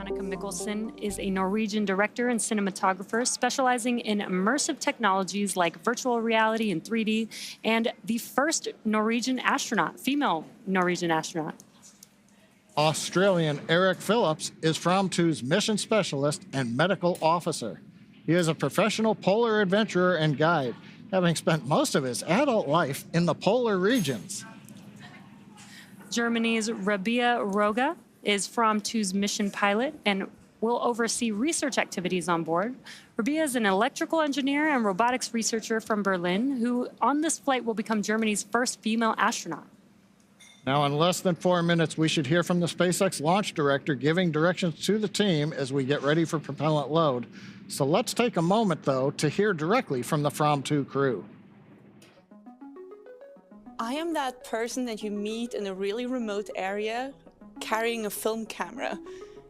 Jannicke Mikkelsen is a Norwegian director and cinematographer specializing in immersive technologies like virtual reality and 3D, and the first Norwegian astronaut, female Norwegian astronaut. Australian Eric Phillips is Fram2's mission specialist and medical officer. He is a professional polar adventurer and guide, having spent most of his adult life in the polar regions. Germany's Rabia Roga is Fram2's mission pilot and will oversee research activities on board. Rabia is an electrical engineer and robotics researcher from Berlin who, on this flight, will become Germany's first female astronaut. Now, in less than 4 minutes, we should hear from the SpaceX launch director giving directions to the team as we get ready for propellant load. So let's take a moment, though, to hear directly from the Fram2 crew. I am that person that you meet in a really remote area carrying a film camera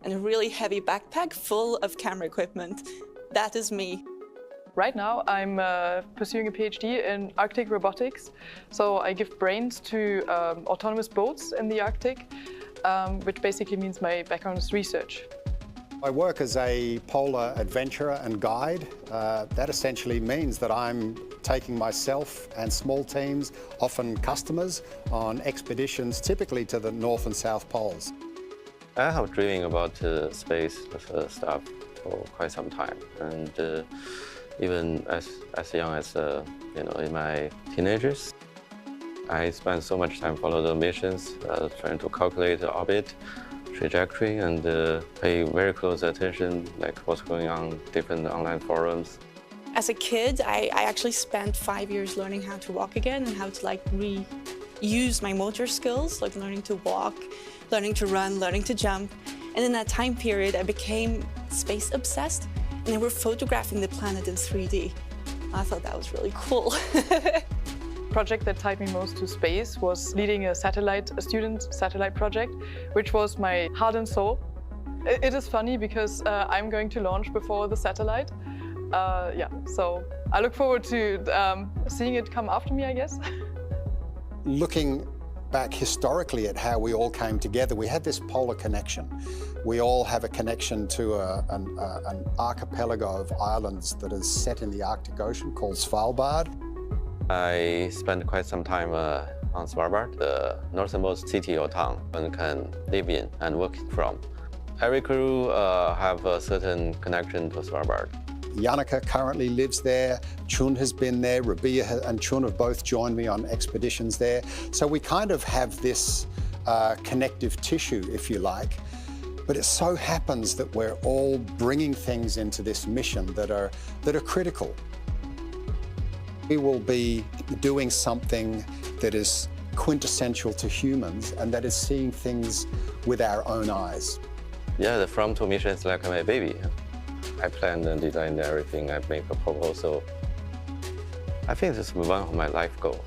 and a really heavy backpack full of camera equipment. That is me. Right now, I'm pursuing a PhD in Arctic robotics. So I give brains to autonomous boats in the Arctic, which basically means my background is research. I work as a polar adventurer and guide. That essentially means that I'm taking myself and small teams, often customers, on expeditions typically to the North and South Poles. I have dreaming about space stuff for quite some time, and even as young as in my teenagers, I spent so much time following the missions, trying to calculate the orbit, trajectory, and pay very close attention, like what's going on different online forums. As a kid, I actually spent 5 years learning how to walk again and how to reuse my motor skills, like learning to walk, learning to run, learning to jump. And in that time period, I became space obsessed, and they were photographing the planet in 3D. I thought that was really cool. Project that tied me most to space was leading a student satellite project, which was my heart and soul. It is funny because I'm going to launch before the satellite. So I look forward to seeing it come after me, I guess. Looking back historically at how we all came together, we had this polar connection. We all have a connection to an archipelago of islands that is set in the Arctic Ocean called Svalbard. I spent quite some time on Svalbard, the northernmost city or town one can live in and work from. Every crew have a certain connection to Svalbard. Jannicke currently lives there, Chun has been there, Rabia and Chun have both joined me on expeditions there. So we kind of have this connective tissue, if you like. But it so happens that we're all bringing things into this mission that are critical. We will be doing something that is quintessential to humans and that is seeing things with our own eyes. Yeah, the Fram2 mission is like my baby. I planned and designed everything. I make a proposal. I think this is one of my life goals.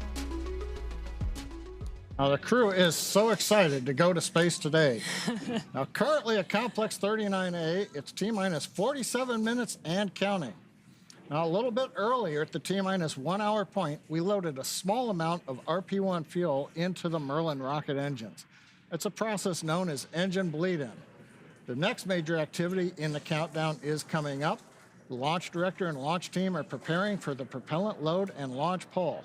Now, the crew is so excited to go to space today. Now, currently at Complex 39A, it's T-minus 47 minutes and counting. Now, a little bit earlier at the T-minus 1 hour point, we loaded a small amount of RP-1 fuel into the Merlin rocket engines. It's a process known as engine bleed-in. The next major activity in the countdown is coming up. The launch director and launch team are preparing for the propellant load and launch pole.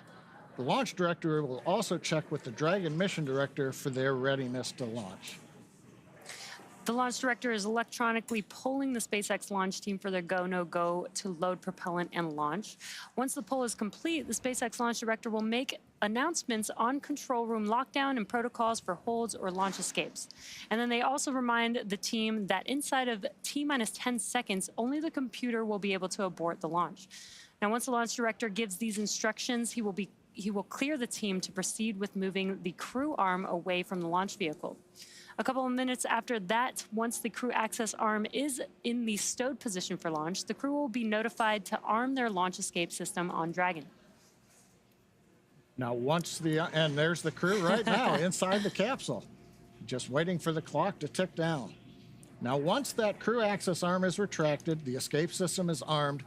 The launch director will also check with the Dragon mission director for their readiness to launch. The launch director is electronically polling the SpaceX launch team for their go, no-go to load propellant and launch. Once the poll is complete, the SpaceX launch director will make announcements on control room lockdown and protocols for holds or launch escapes. And then they also remind the team that inside of T-minus 10 seconds, only the computer will be able to abort the launch. Now, once the launch director gives these instructions, he will clear the team to proceed with moving the crew arm away from the launch vehicle. A couple of minutes after that, once the crew access arm is in the stowed position for launch, the crew will be notified to arm their launch escape system on Dragon. Now, and there's the crew right now inside the capsule, just waiting for the clock to tick down. Now, once that crew access arm is retracted, the escape system is armed,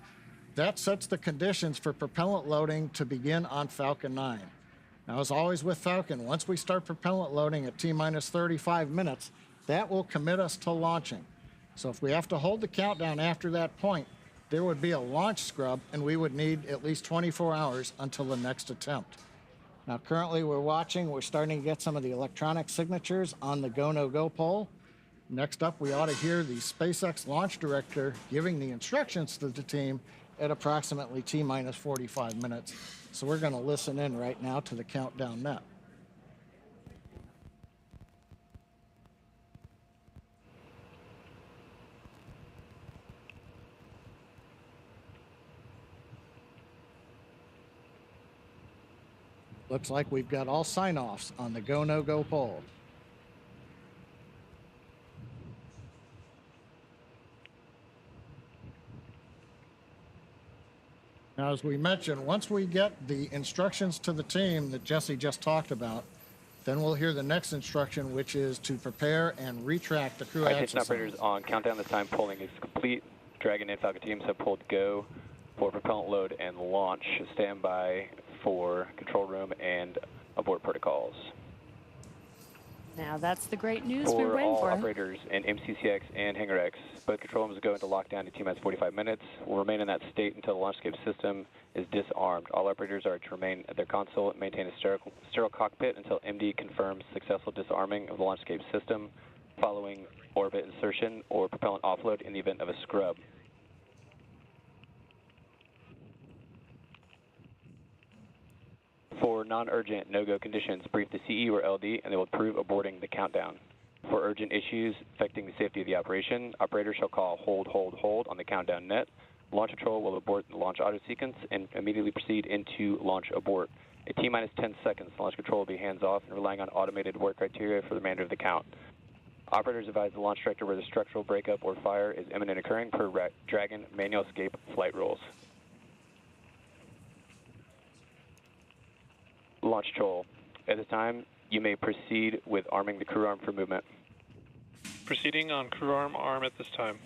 that sets the conditions for propellant loading to begin on Falcon 9. Now, as always with Falcon, once we start propellant loading at T-minus 35 minutes, that will commit us to launching. So if we have to hold the countdown after that point, there would be a launch scrub, and we would need at least 24 hours until the next attempt. Now, currently we're starting to get some of the electronic signatures on the go, no go poll. Next up, we ought to hear the SpaceX launch director giving the instructions to the team at approximately T-minus 45 minutes. So we're going to listen in right now to the countdown net. Looks like we've got all sign-offs on the go, no go poll. Now, as we mentioned, once we get the instructions to the team that Jesse just talked about, then we'll hear the next instruction, which is to prepare and retract the crew access. Station operators on countdown. The time polling is complete. Dragon and Falcon teams have pulled go for propellant load and launch. Stand by for control room and abort protocols. Now that's the great news we're For waiting all for. operators in MCCX and Hangar X, both control rooms go into lockdown in T-minus 45 minutes. Will remain in that state until the launch escape system is disarmed. All operators are to remain at their console and maintain a sterile cockpit until MD confirms successful disarming of the launch escape system following orbit insertion or propellant offload in the event of a scrub. For non-urgent no-go conditions, brief the CE or LD and they will approve aborting the countdown. For urgent issues affecting the safety of the operation, operators shall call hold, hold, hold on the countdown net. Launch control will abort the launch auto sequence and immediately proceed into launch abort. At T-minus 10 seconds, launch control will be hands-off and relying on automated work criteria for the remainder of the count. Operators advise the launch director where the structural breakup or fire is imminent occurring per Dragon manual escape flight rules. Launch control. At this time, you may proceed with arming the crew arm for movement. Proceeding on crew arm at this time.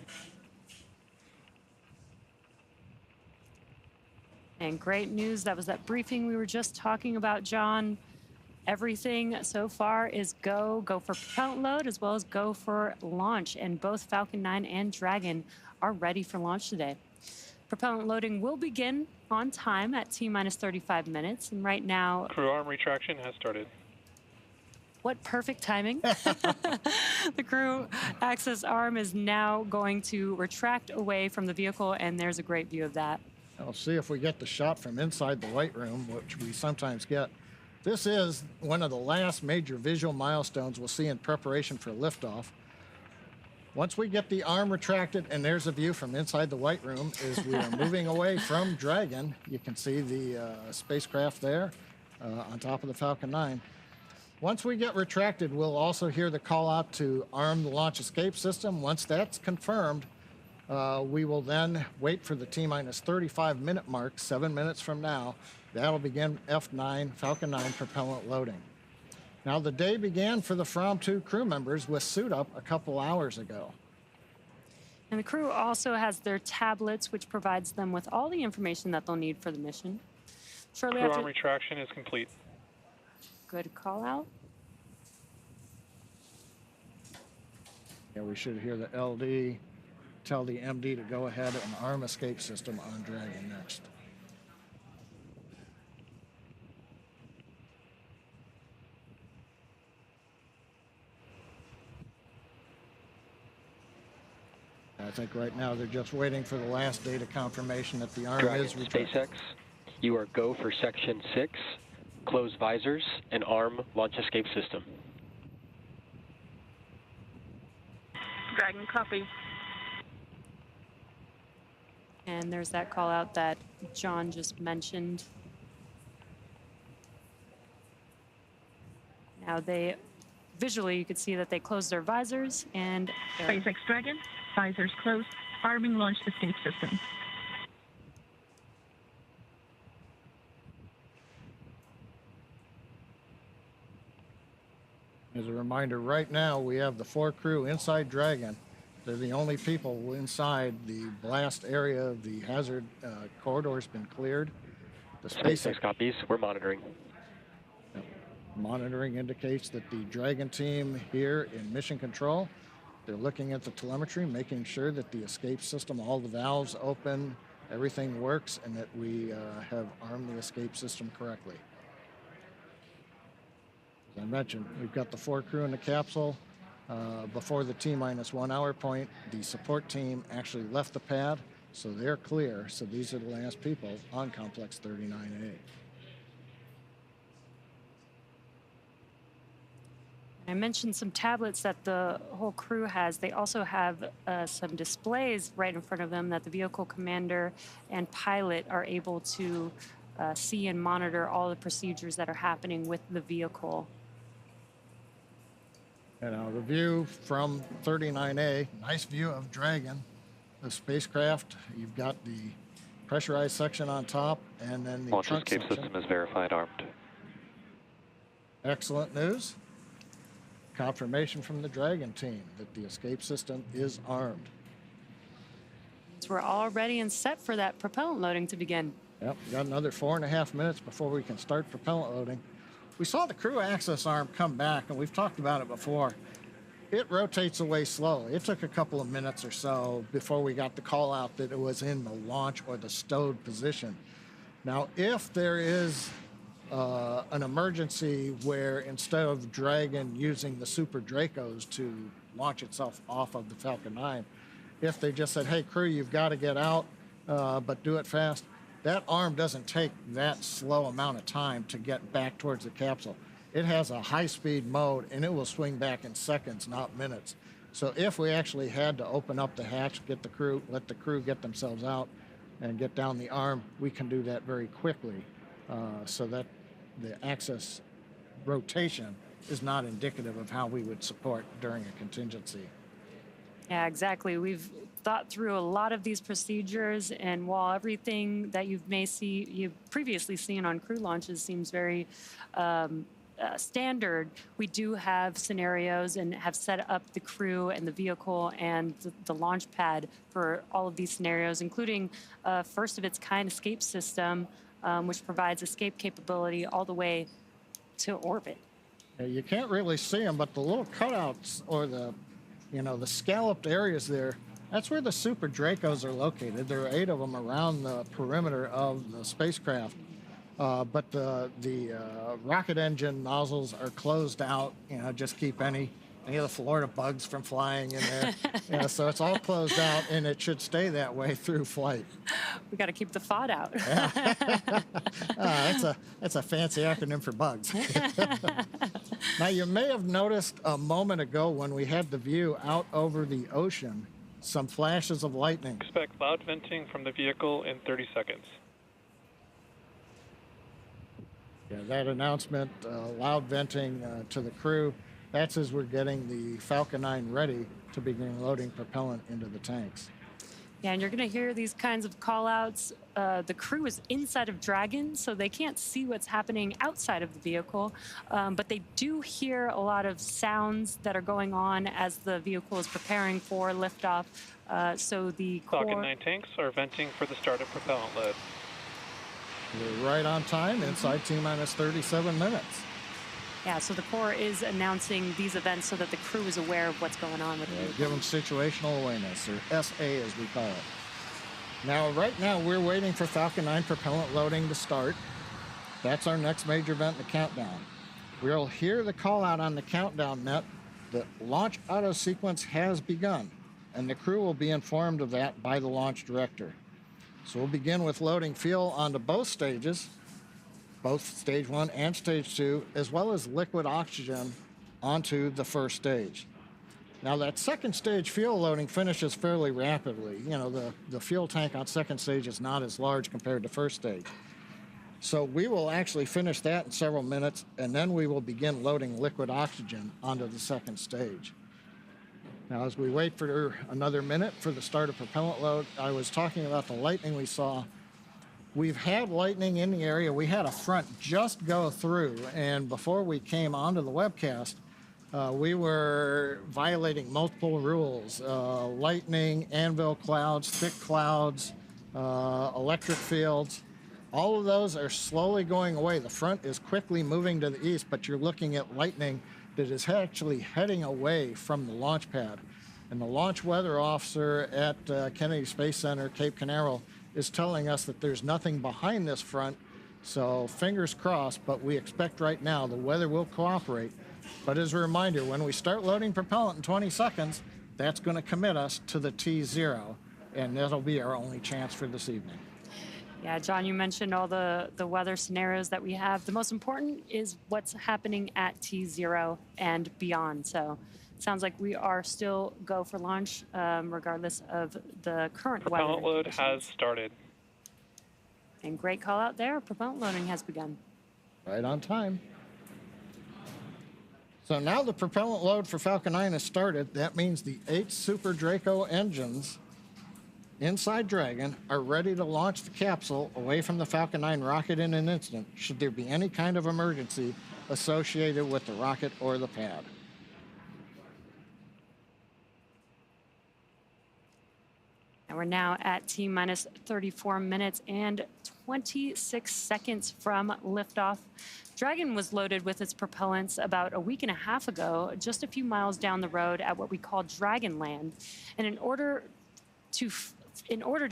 And great news, that was that briefing we were just talking about, John. Everything so far is go for propellant load as well as go for launch. And both Falcon 9 and Dragon are ready for launch today. Propellant loading will begin on time at T-minus 35 minutes. And right now... Crew arm retraction has started. What perfect timing. The crew access arm is now going to retract away from the vehicle, and there's a great view of that. I'll see if we get the shot from inside the white room, which we sometimes get. This is one of the last major visual milestones we'll see in preparation for liftoff. Once we get the arm retracted, and there's a view from inside the white room, as we are moving away from Dragon. You can see the spacecraft there on top of the Falcon 9. Once we get retracted, we'll also hear the call out to arm the launch escape system. Once that's confirmed, we will then wait for the T-minus 35 minute mark, 7 minutes from now. That'll begin F9, Falcon 9 propellant loading. Now, the day began for the Fram2 crew members with suit up a couple hours ago. And the crew also has their tablets, which provides them with all the information that they'll need for the mission. Shortly Crew after... arm retraction is complete. Good call out. Yeah, we should hear the LD tell the MD to go ahead and arm escape system on Dragon next. I think right now they're just waiting for the last data confirmation that the arm Dragon, is retracted. SpaceX, you are go for Section 6, close visors, and arm launch escape system. Dragon, copy. And there's that call out that John just mentioned. Now they, visually you could see that they closed their visors and... SpaceX Dragon, visors closed, arming launch escape system. As a reminder, right now we have the 4 crew inside Dragon. They're the only people inside. The blast area, the hazard corridor has been cleared. The SpaceX copies, we're monitoring. Monitoring indicates that the Dragon team here in mission control, They're looking at the telemetry, making sure that the escape system, all the valves open, everything works, and that we have armed the escape system correctly. As I mentioned, we've got the 4 crew in the capsule. Before the T-minus 1 hour point, the support team actually left the pad, so they're clear. So these are the last people on Complex 39A. I mentioned some tablets that the whole crew has. They also have some displays right in front of them that the vehicle commander and pilot are able to see and monitor all the procedures that are happening with the vehicle. And now the view from 39A, nice view of Dragon, the spacecraft. You've got the pressurized section on top, and then the Launch trunk escape section. system is verified armed. Excellent news. Confirmation from the Dragon team that the escape system is armed. So we're all ready and set for that propellant loading to begin. Yep, we got another 4.5 minutes before we can start propellant loading. We saw the crew access arm come back, and we've talked about it before. It rotates away slowly. It took a couple of minutes or so before we got the call out that it was in the launch or the stowed position. Now, if there is an emergency where instead of Dragon using the Super Dracos to launch itself off of the Falcon 9, if they just said, hey, crew, you've got to get out, but do it fast, that arm doesn't take that slow amount of time to get back towards the capsule. It has a high-speed mode, and it will swing back in seconds, not minutes. So if we actually had to open up the hatch, let the crew get themselves out and get down the arm, we can do that very quickly so that the access rotation is not indicative of how we would support during a contingency. Yeah, exactly. We've thought through a lot of these procedures, and while everything that you've previously seen on crew launches seems very standard, we do have scenarios and have set up the crew and the vehicle and the launch pad for all of these scenarios, including a first-of-its-kind escape system, which provides escape capability all the way to orbit. You can't really see them, but the little cutouts or the scalloped areas there, that's where the Super Dracos are located. There are 8 of them around the perimeter of the spacecraft. But the rocket engine nozzles are closed out, just keep any of the Florida bugs from flying in there. So it's all closed out, and it should stay that way through flight. We got to keep the FOD out. That's a fancy acronym for bugs. Now, you may have noticed a moment ago when we had the view out over the ocean, some flashes of lightning. Expect loud venting from the vehicle in 30 seconds. Yeah, that announcement, loud venting to the crew, that's as we're getting the Falcon 9 ready to begin loading propellant into the tanks. Yeah, and you're going to hear these kinds of call-outs. The crew is inside of Dragon, so they can't see what's happening outside of the vehicle, but they do hear a lot of sounds that are going on as the vehicle is preparing for liftoff. So the Falcon 9 tanks are venting for the start of propellant load. We're right on time, inside T-minus 37 minutes. Yeah, so the Corps is announcing these events so that the crew is aware of what's going on with it. Give them situational awareness, or SA as we call it. Now, right now, we're waiting for Falcon 9 propellant loading to start. That's our next major event in the countdown. We'll hear the call out on the countdown net that launch auto sequence has begun, and the crew will be informed of that by the launch director. So we'll begin with loading fuel onto both stages, both stage 1 and stage 2, as well as liquid oxygen onto the first stage. Now, that second stage fuel loading finishes fairly rapidly. The fuel tank on second stage is not as large compared to first stage. So we will actually finish that in several minutes, and then we will begin loading liquid oxygen onto the second stage. Now, as we wait for another minute for the start of propellant load, I was talking about the lightning we saw. We've had lightning in the area. We had a front just go through, and before we came onto the webcast, we were violating multiple rules. Lightning, anvil clouds, thick clouds, electric fields. All of those are slowly going away. The front is quickly moving to the east, but you're looking at lightning that is actually heading away from the launch pad. And the launch weather officer at Kennedy Space Center, Cape Canaveral, is telling us that there's nothing behind this front. So fingers crossed, but we expect right now the weather will cooperate. But as a reminder, when we start loading propellant in 20 seconds, that's going to commit us to the T0, and that'll be our only chance for this evening. Yeah, John, you mentioned all the weather scenarios that we have. The most important is what's happening at T0 and beyond. So it sounds like we are still go for launch, regardless of the current weather. Propellant load has started. And great call out there. Propellant loading has begun. Right on time. So now the propellant load for Falcon 9 has started. That means the 8 Super Draco engines inside Dragon are ready to launch the capsule away from the Falcon 9 rocket in an instant, should there be any kind of emergency associated with the rocket or the pad. And we're now at T-minus 34 minutes and 26 seconds from liftoff. Dragon was loaded with its propellants about a week and a half ago, just a few miles down the road at what we call Dragonland. And in order to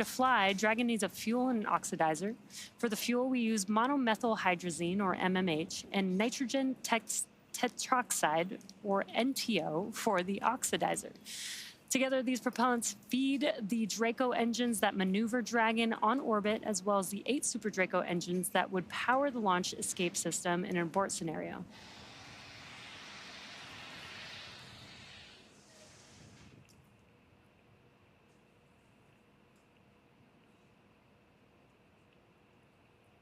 fly, Dragon needs a fuel and an oxidizer. For the fuel, we use monomethylhydrazine, or MMH, and nitrogen tetroxide, or NTO, for the oxidizer. Together, these propellants feed the Draco engines that maneuver Dragon on orbit, as well as the 8 Super Draco engines that would power the launch escape system in an abort scenario.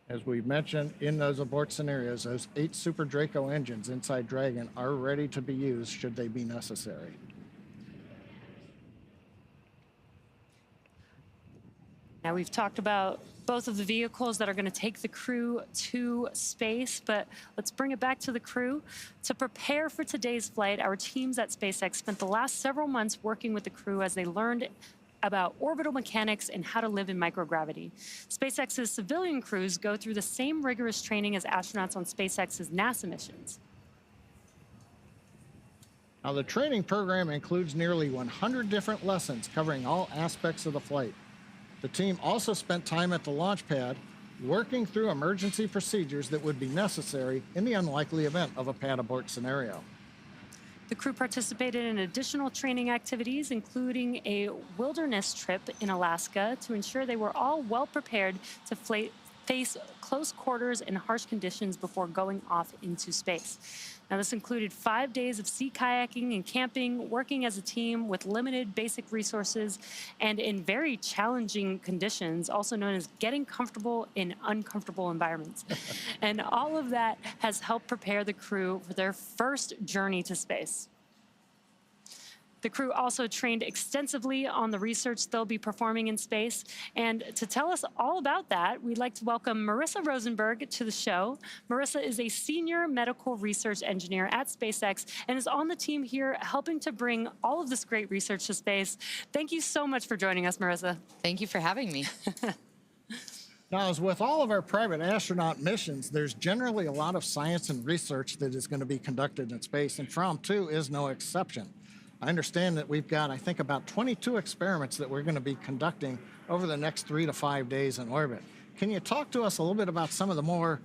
As we mentioned, in those abort scenarios, those 8 Super Draco engines inside Dragon are ready to be used should they be necessary. Now, we've talked about both of the vehicles that are going to take the crew to space, but let's bring it back to the crew. To prepare for today's flight, our teams at SpaceX spent the last several months working with the crew as they learned about orbital mechanics and how to live in microgravity. SpaceX's civilian crews go through the same rigorous training as astronauts on SpaceX's NASA missions. Now, the training program includes nearly 100 different lessons covering all aspects of the flight. The team also spent time at the launch pad working through emergency procedures that would be necessary in the unlikely event of a pad abort scenario. The crew participated in additional training activities, including a wilderness trip in Alaska, to ensure they were all well prepared to face close quarters and harsh conditions before going off into space. Now, this included 5 days of sea kayaking and camping, working as a team with limited basic resources and in very challenging conditions, also known as getting comfortable in uncomfortable environments. And all of that has helped prepare the crew for their first journey to space. The crew also trained extensively on the research they'll be performing in space. And to tell us all about that, we'd like to welcome Marissa Rosenberg to the show. Marissa is a senior medical research engineer at SpaceX and is on the team here helping to bring all of this great research to space. Thank you so much for joining us, Marissa. Thank you for having me. Now, as with all of our private astronaut missions, there's generally a lot of science and research that is going to be conducted in space, and Fram2 is no exception. I understand that we've got, I think, about 22 experiments that we're going to be conducting over the next 3 to 5 days in orbit. Can you talk to us a little bit about some of the more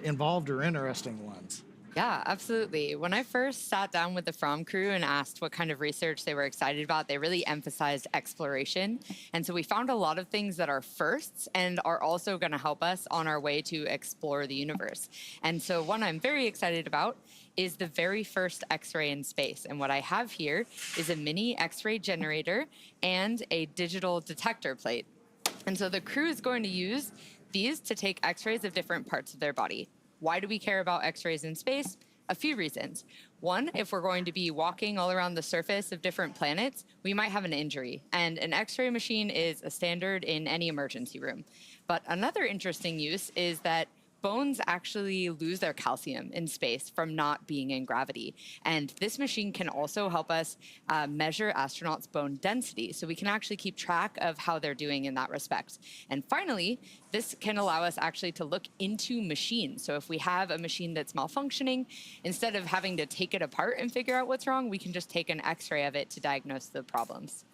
involved or interesting ones? Yeah, absolutely. When I first sat down with the Fram crew and asked what kind of research they were excited about, they really emphasized exploration. And so we found a lot of things that are firsts and are also going to help us on our way to explore the universe. And so one I'm very excited about is the very first X-ray in space. And what I have here is a mini X-ray generator and a digital detector plate. And so the crew is going to use these to take X-rays of different parts of their body. Why do we care about X-rays in space? A few reasons. One, if we're going to be walking all around the surface of different planets, we might have an injury. And an X-ray machine is a standard in any emergency room. But another interesting use is that bones actually lose their calcium in space from not being in gravity. And this machine can also help us measure astronauts' bone density, so we can actually keep track of how they're doing in that respect. And finally, this can allow us actually to look into machines. So if we have a machine that's malfunctioning, instead of having to take it apart and figure out what's wrong, we can just take an X-ray of it to diagnose the problems.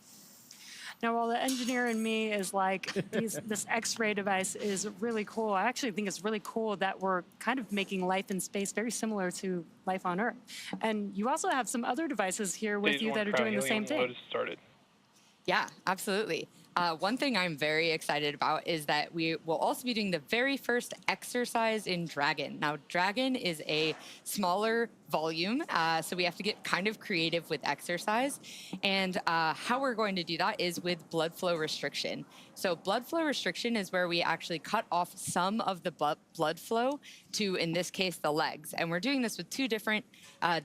Now, while the engineer in me is like, this X-ray device is really cool, I actually think it's really cool that we're kind of making life in space very similar to life on Earth. And you also have some other devices here with you that are doing the same thing. Yeah, absolutely. One thing I'm very excited about is that we will also be doing the very first exercise in Dragon. Now, Dragon is a smaller volume, so we have to get kind of creative with exercise. And how we're going to do that is with blood flow restriction. So blood flow restriction is where we actually cut off some of the blood flow to, in this case, the legs. And we're doing this with two different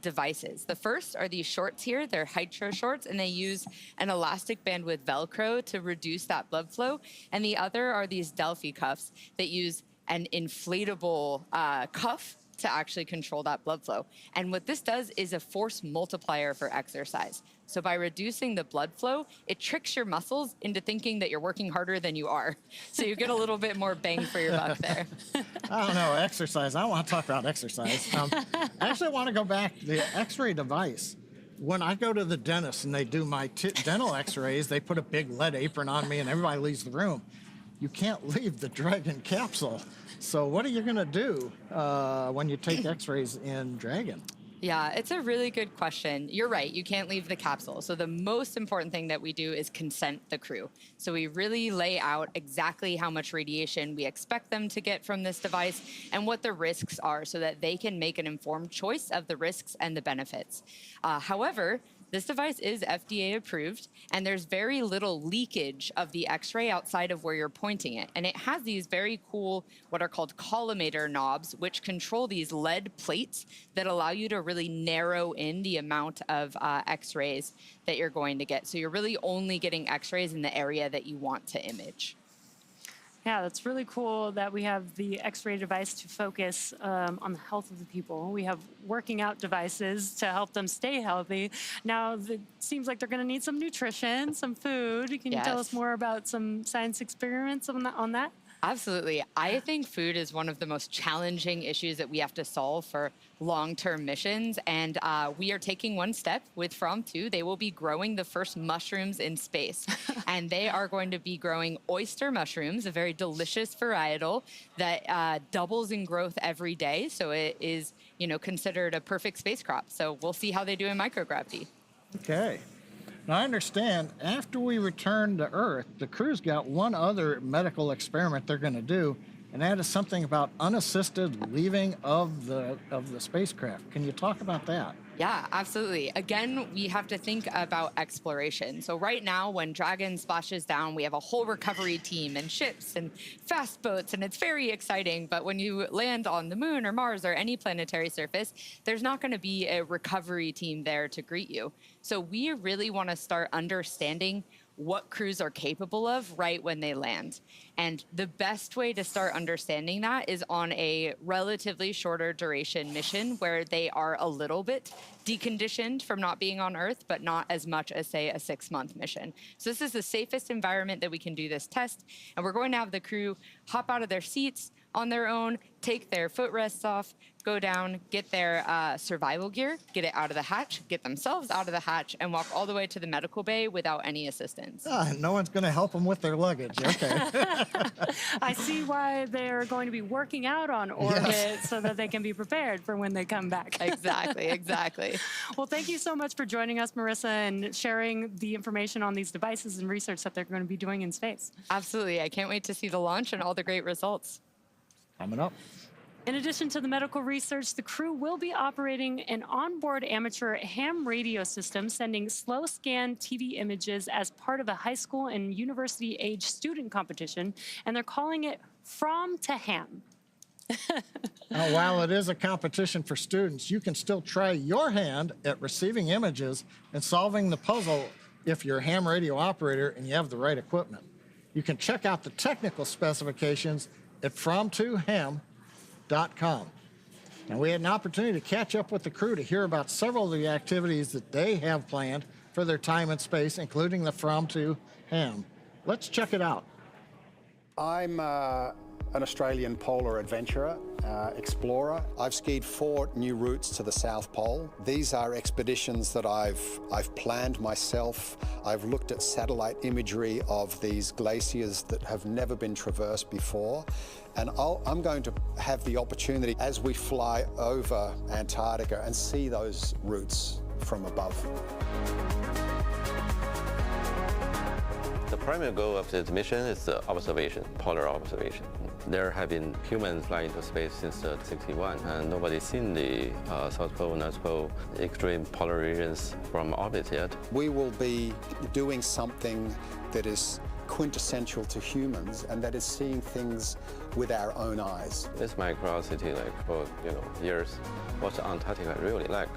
devices. The first are these shorts here. They're hydro shorts, and they use an elastic band with Velcro to reduce that blood flow. And the other are these Delphi cuffs that use an inflatable cuff to actually control that blood flow. And what this does is a force multiplier for exercise. So by reducing the blood flow, it tricks your muscles into thinking that you're working harder than you are. So you get a little bit more bang for your buck there. I don't know, exercise. I want to talk about exercise. I actually want to go back to the X-ray device. When I go to the dentist and they do my dental X-rays, they put a big lead apron on me and everybody leaves the room. You can't leave the Dragon capsule. So what are you going to do when you take X-rays in Dragon? Yeah, it's a really good question. You're right, you can't leave the capsule. So the most important thing that we do is consent the crew. So we really lay out exactly how much radiation we expect them to get from this device and what the risks are so that they can make an informed choice of the risks and the benefits. However, this device is FDA approved, and there's very little leakage of the X-ray outside of where you're pointing it. And it has these very cool, what are called collimator knobs, which control these lead plates that allow you to really narrow in the amount of X-rays that you're going to get. So you're really only getting X-rays in the area that you want to image. Yeah, that's really cool that we have the X-ray device to focus on the health of the people. We have working out devices to help them stay healthy. Now, it seems like they're going to need some nutrition, some food. Can you tell us more about some science experiments on that? Absolutely. I think food is one of the most challenging issues that we have to solve for long-term missions. And we are taking one step with Fram2. They will be growing the first mushrooms in space. And they are going to be growing oyster mushrooms, a very delicious varietal that doubles in growth every day. So it is, considered a perfect spacecraft. So we'll see how they do in microgravity. Okay. Now, I understand after we return to Earth, the crew's got one other medical experiment they're going to do, and that is something about unassisted leaving of the spacecraft. Can you talk about that? Yeah, absolutely. Again, we have to think about exploration. So right now, when Dragon splashes down, we have a whole recovery team and ships and fast boats, and it's very exciting. But when you land on the moon or Mars or any planetary surface, there's not going to be a recovery team there to greet you. So we really want to start understanding what crews are capable of right when they land. And the best way to start understanding that is on a relatively shorter duration mission where they are a little bit deconditioned from not being on Earth, but not as much as, say, a 6-month mission. So this is the safest environment that we can do this test. And we're going to have the crew hop out of their seats on their own, take their footrests off, go down, get their survival gear, get it out of the hatch, get themselves out of the hatch, and walk all the way to the medical bay without any assistance. No one's going to help them with their luggage. Okay. I see why they're going to be working out on orbit so that they can be prepared for when they come back. Exactly, exactly. Well, thank you so much for joining us, Marissa, and sharing the information on these devices and research that they're going to be doing in space. Absolutely. I can't wait to see the launch and all the great results. Coming up. In addition to the medical research, the crew will be operating an onboard amateur ham radio system, sending slow scan TV images as part of a high school and university age student competition, and they're calling it From to Ham. Now, while it is a competition for students, you can still try your hand at receiving images and solving the puzzle if you're a ham radio operator and you have the right equipment. You can check out the technical specifications at Fram2ham.com. spacecraft.com. Now, we had an opportunity to catch up with the crew to hear about several of the activities that they have planned for their time in space, including the Fram2 ham. Let's check it out. I'm an Australian polar adventurer, explorer. I've skied 4 new routes to the South Pole. These are expeditions that I've planned myself. I've looked at satellite imagery of these glaciers that have never been traversed before. And I'm going to have the opportunity as we fly over Antarctica and see those routes from above. The primary goal of this mission is the observation, polar observation. There have been humans flying into space since '61, and nobody's seen the South Pole, North Pole, extreme polar regions from orbit yet. We will be doing something that is quintessential to humans, and that is seeing things with our own eyes. It's my curiosity, like for years, what's Antarctica really like?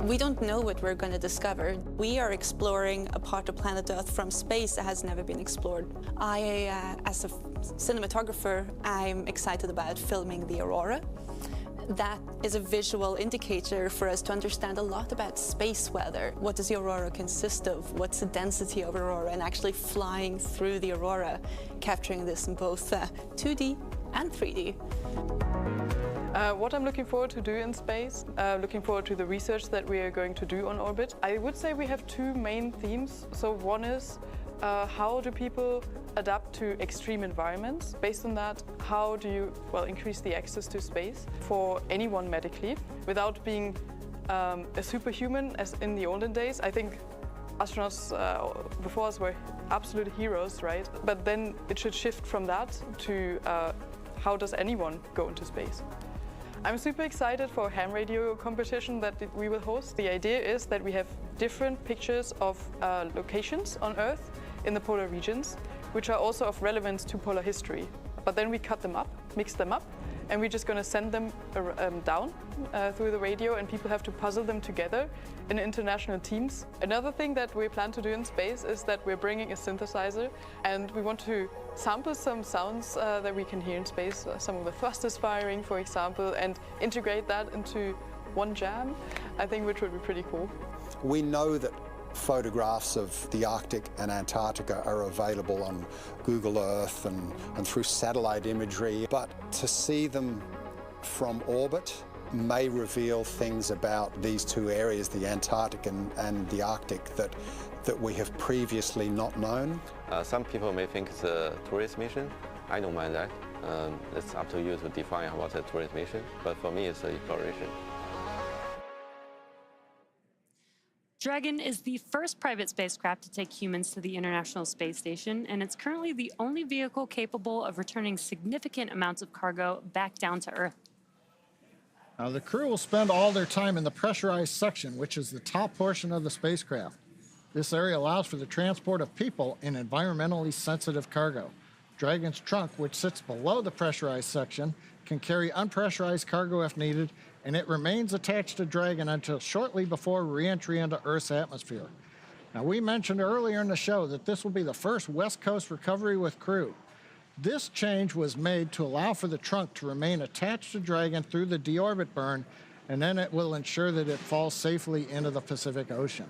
We don't know what we're going to discover. We are exploring a part of planet Earth from space that has never been explored. As a cinematographer, I'm excited about filming the aurora. That is a visual indicator for us to understand a lot about space weather. What does the aurora consist of? What's the density of aurora? And actually flying through the aurora, capturing this in both 2D and 3D. What I'm looking forward to do in space, looking forward to the research that we are going to do on orbit. I would say we have 2 main themes. So one is how do people adapt to extreme environments? Based on that, how do you increase the access to space for anyone medically without being a superhuman as in the olden days? I think astronauts before us were absolute heroes, right? But then it should shift from that to how does anyone go into space? I'm super excited for a ham radio competition that we will host. The idea is that we have different pictures of locations on Earth in the polar regions, which are also of relevance to polar history. But then we cut them up, mix them up, and we're just going to send them down through the radio, and people have to puzzle them together in international teams. Another thing that we plan to do in space is that we're bringing a synthesizer, and we want to sample some sounds that we can hear in space, some of the thrusters firing, for example, and integrate that into one jam, I think, which would be pretty cool. We know that photographs of the Arctic and Antarctica are available on Google Earth and through satellite imagery, but to see them from orbit may reveal things about these 2 areas, the Antarctic and the Arctic, that we have previously not known. Some people may think it's a tourist mission. I don't mind that. It's up to you to define what's a tourist mission, but for me it's an exploration. Dragon is the first private spacecraft to take humans to the International Space Station, and it's currently the only vehicle capable of returning significant amounts of cargo back down to Earth. Now, the crew will spend all their time in the pressurized section, which is the top portion of the spacecraft. This area allows for the transport of people in environmentally sensitive cargo. Dragon's trunk, which sits below the pressurized section, can carry unpressurized cargo if needed, and it remains attached to Dragon until shortly before re-entry into Earth's atmosphere. Now, we mentioned earlier in the show that this will be the first West Coast recovery with crew. This change was made to allow for the trunk to remain attached to Dragon through the deorbit burn, and then it will ensure that it falls safely into the Pacific Ocean.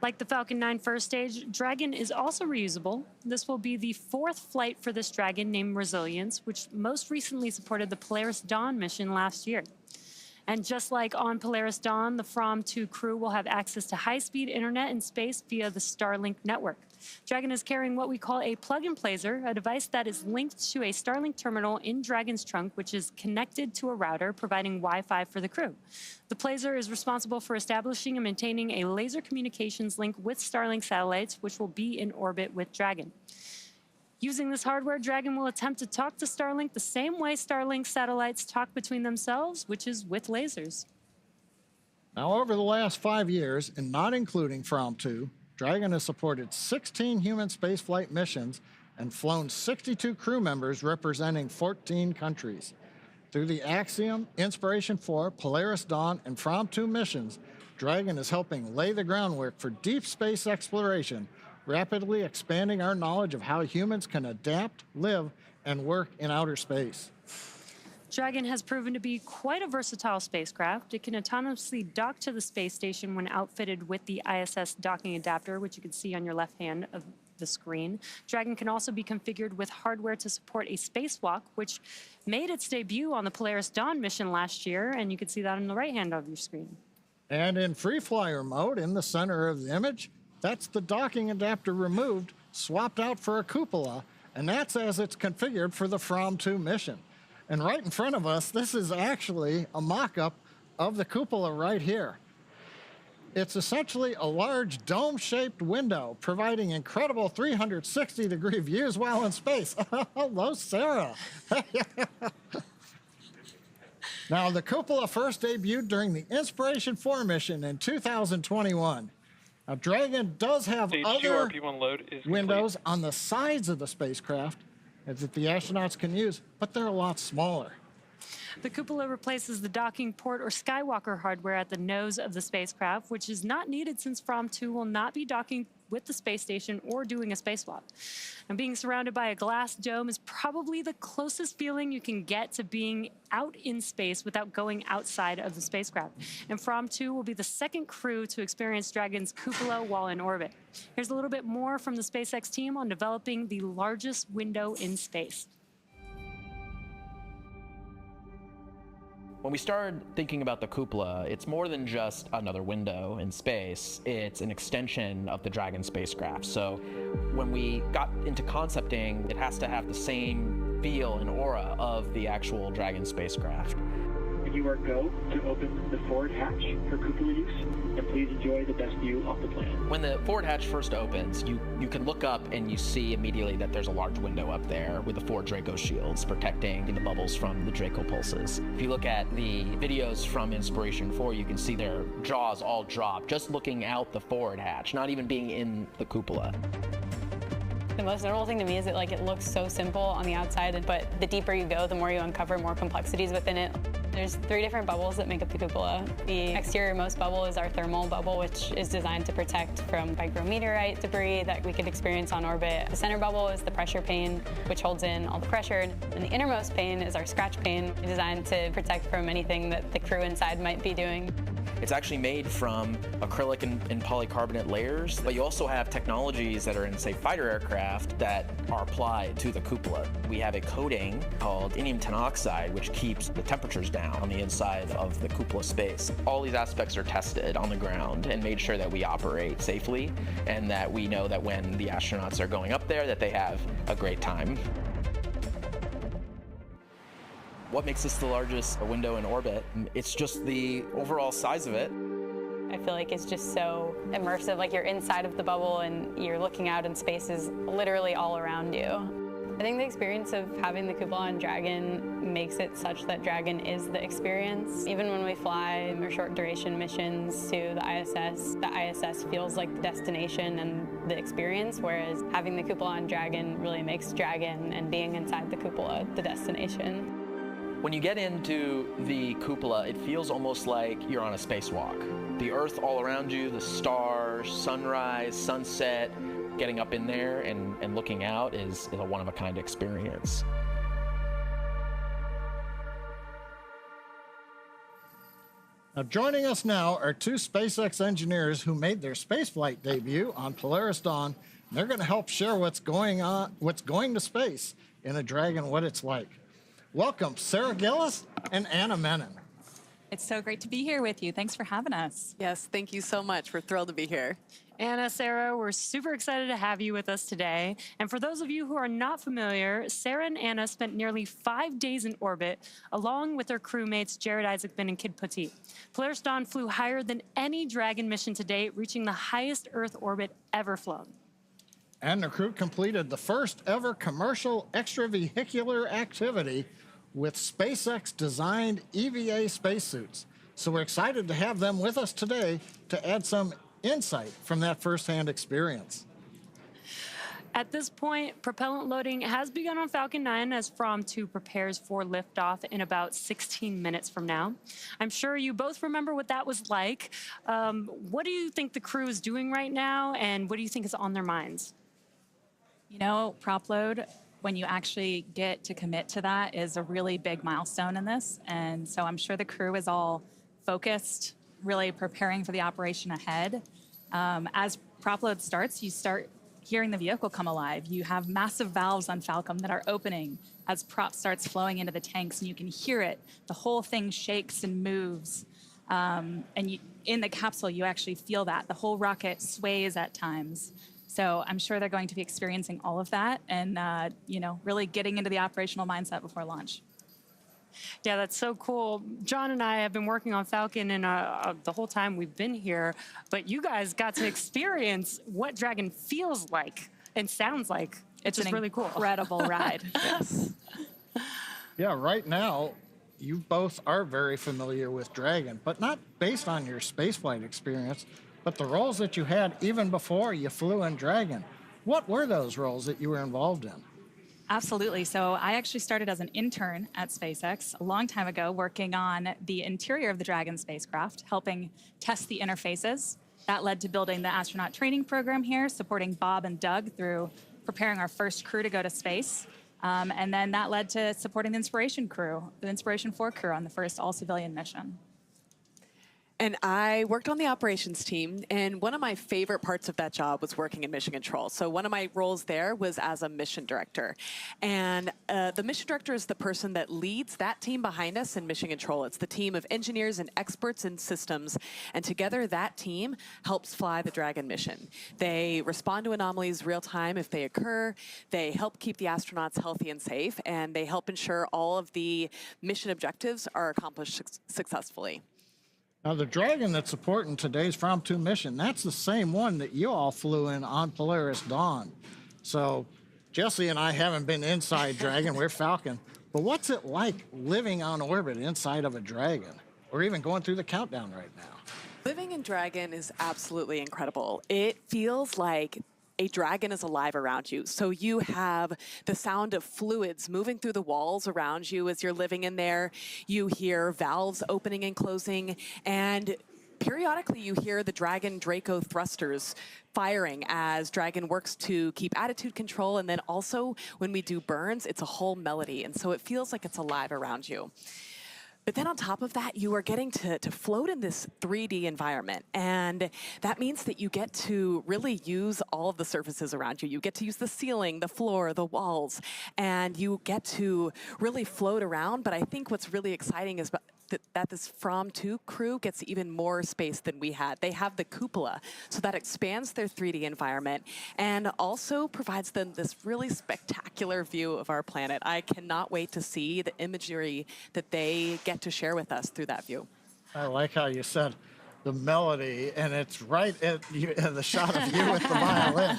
Like the Falcon 9 first stage, Dragon is also reusable. This will be the 4th flight for this Dragon named Resilience, which most recently supported the Polaris Dawn mission last year. And just like on Polaris Dawn, the Fram2 crew will have access to high-speed internet in space via the Starlink network. Dragon is carrying what we call a plug-and placer, a device that is linked to a Starlink terminal in Dragon's trunk, which is connected to a router, providing Wi-Fi for the crew. The placer is responsible for establishing and maintaining a laser communications link with Starlink satellites, which will be in orbit with Dragon. Using this hardware, Dragon will attempt to talk to Starlink the same way Starlink satellites talk between themselves, which is with lasers. Now, over the last 5 years, and not including Fram2, Dragon has supported 16 human spaceflight missions and flown 62 crew members representing 14 countries. Through the Axiom, Inspiration 4, Polaris Dawn, and Fram2 missions, Dragon is helping lay the groundwork for deep space exploration, rapidly expanding our knowledge of how humans can adapt, live, and work in outer space. Dragon has proven to be quite a versatile spacecraft. It can autonomously dock to the space station when outfitted with the ISS docking adapter, which you can see on your left hand of the screen. Dragon can also be configured with hardware to support a spacewalk, which made its debut on the Polaris Dawn mission last year, and you can see that on the right hand of your screen. And in free flyer mode, in the center of the image, that's the docking adapter removed, swapped out for a cupola, and that's as it's configured for the Fram2 mission. And right in front of us, this is actually a mock-up of the cupola right here. It's essentially a large dome-shaped window, providing incredible 360-degree views while in space. Hello, Sarah. Now, the cupola first debuted during the Inspiration 4 mission in 2021. Now, Dragon does have Stage other 2 RP1 load is windows on the sides of the spacecraft that the astronauts can use, but they're a lot smaller. The cupola replaces the docking port or Skywalker hardware at the nose of the spacecraft, which is not needed since Fram2 will not be docking with the space station or doing a spacewalk. And being surrounded by a glass dome is probably the closest feeling you can get to being out in space without going outside of the spacecraft. And Fram2 will be the second crew to experience Dragon's cupola while in orbit. Here's a little bit more from the SpaceX team on developing the largest window in space. When we started thinking about the cupola, it's more than just another window in space. It's an extension of the Dragon spacecraft. So when we got into concepting, it has to have the same feel and aura of the actual Dragon spacecraft. You are go to open the forward hatch for cupola use, and please enjoy the best view of the planet. When the forward hatch first opens, you can look up and you see immediately that there's a large window up there with the 4 Draco shields protecting the bubbles from the Draco pulses. If you look at the videos from Inspiration 4, you can see their jaws all drop just looking out the forward hatch, not even being in the cupola. The most notable thing to me is that it looks so simple on the outside, but the deeper you go, the more you uncover more complexities within it. There's 3 different bubbles that make up the cupola. The exterior-most bubble is our thermal bubble, which is designed to protect from micrometeorite debris that we could experience on orbit. The center bubble is the pressure pane, which holds in all the pressure. And the innermost pane is our scratch pane, designed to protect from anything that the crew inside might be doing. It's actually made from acrylic and polycarbonate layers, but you also have technologies that are in, say, fighter aircraft that are applied to the cupola. We have a coating called indium tenoxide, which keeps the temperatures down on the inside of the cupola space. All these aspects are tested on the ground and made sure that we operate safely and that we know that when the astronauts are going up there that they have a great time. What makes this the largest window in orbit? It's just the overall size of it. I feel like it's just so immersive, like you're inside of the bubble and you're looking out and space is literally all around you. I think the experience of having the cupola on Dragon makes it such that Dragon is the experience. Even when we fly our short duration missions to the ISS feels like the destination and the experience, whereas having the cupola on Dragon really makes Dragon and being inside the cupola the destination. When you get into the cupola, it feels almost like you're on a spacewalk. The Earth all around you, the stars, sunrise, sunset, getting up in there and looking out is a one-of-a-kind experience. Now, joining us now are 2 SpaceX engineers who made their spaceflight debut on Polaris Dawn. They're going to help share what's going to space in a Dragon, what it's like. Welcome, Sarah Gillis and Anna Menon. It's so great to be here with you. Thanks for having us. Yes, thank you so much. We're thrilled to be here. Anna, Sarah, we're super excited to have you with us today. And for those of you who are not familiar, Sarah and Anna spent nearly 5 days in orbit, along with their crewmates Jared Isaacman and Kid Petit. Polaris Dawn flew higher than any Dragon mission to date, reaching the highest Earth orbit ever flown. And the crew completed the first ever commercial extravehicular activity with SpaceX-designed EVA spacesuits. So we're excited to have them with us today to add some insight from that firsthand experience. At this point, propellant loading has begun on Falcon 9 as Fram2 prepares for liftoff in about 16 minutes from now. I'm sure you both remember what that was like. What do you think the crew is doing right now, and what do you think is on their minds? You know, prop load when you actually get to commit to that is a really big milestone in this. And so I'm sure the crew is all focused, really preparing for the operation ahead. As prop load starts, you start hearing the vehicle come alive. You have massive valves on Falcon that are opening as prop starts flowing into the tanks, and you can hear it. The whole thing shakes and moves. In the capsule, you actually feel that. The whole rocket sways at times. So I'm sure they're going to be experiencing all of that and, really getting into the operational mindset before launch. Yeah, that's so cool. John and I have been working on Falcon and the whole time we've been here, but you guys got to experience what Dragon feels like and sounds like. It's just really cool. Incredible ride. Yes. Yeah, right now, you both are very familiar with Dragon, but not based on your spaceflight experience, but the roles that you had even before you flew in Dragon. What were those roles that you were involved in? Absolutely. So I actually started as an intern at SpaceX a long time ago, working on the interior of the Dragon spacecraft, helping test the interfaces. That led to building the astronaut training program here, supporting Bob and Doug through preparing our first crew to go to space. And then that led to supporting the Inspiration 4 crew on the first all-civilian mission. And I worked on the operations team, and one of my favorite parts of that job was working in mission control. So one of my roles there was as a mission director. And the mission director is the person that leads that team behind us in mission control. It's the team of engineers and experts in systems, and together that team helps fly the Dragon mission. They respond to anomalies real time if they occur, they help keep the astronauts healthy and safe, and they help ensure all of the mission objectives are accomplished successfully. Now, the Dragon that's supporting today's Fram2 mission, that's the same one that you all flew in on Polaris Dawn. So Jesse and I haven't been inside Dragon, we're Falcon. But what's it like living on orbit inside of a Dragon, or even going through the countdown right now? Living in Dragon is absolutely incredible. It feels like a Dragon is alive around you. So you have the sound of fluids moving through the walls around you as you're living in there. You hear valves opening and closing, and periodically you hear the Dragon Draco thrusters firing as Dragon works to keep attitude control. And then also when we do burns, it's a whole melody. And so it feels like it's alive around you. But then on top of that, you are getting to float in this 3D environment. And that means that you get to really use all of the surfaces around you. You get to use the ceiling, the floor, the walls, and you get to really float around. But I think what's really exciting is that this Fram2 crew gets even more space than we had. They have the cupola, so that expands their 3D environment and also provides them this really spectacular view of our planet. I cannot wait to see the imagery that they get to share with us through that view. I like how you said the melody, and it's right at the shot of you with the violin.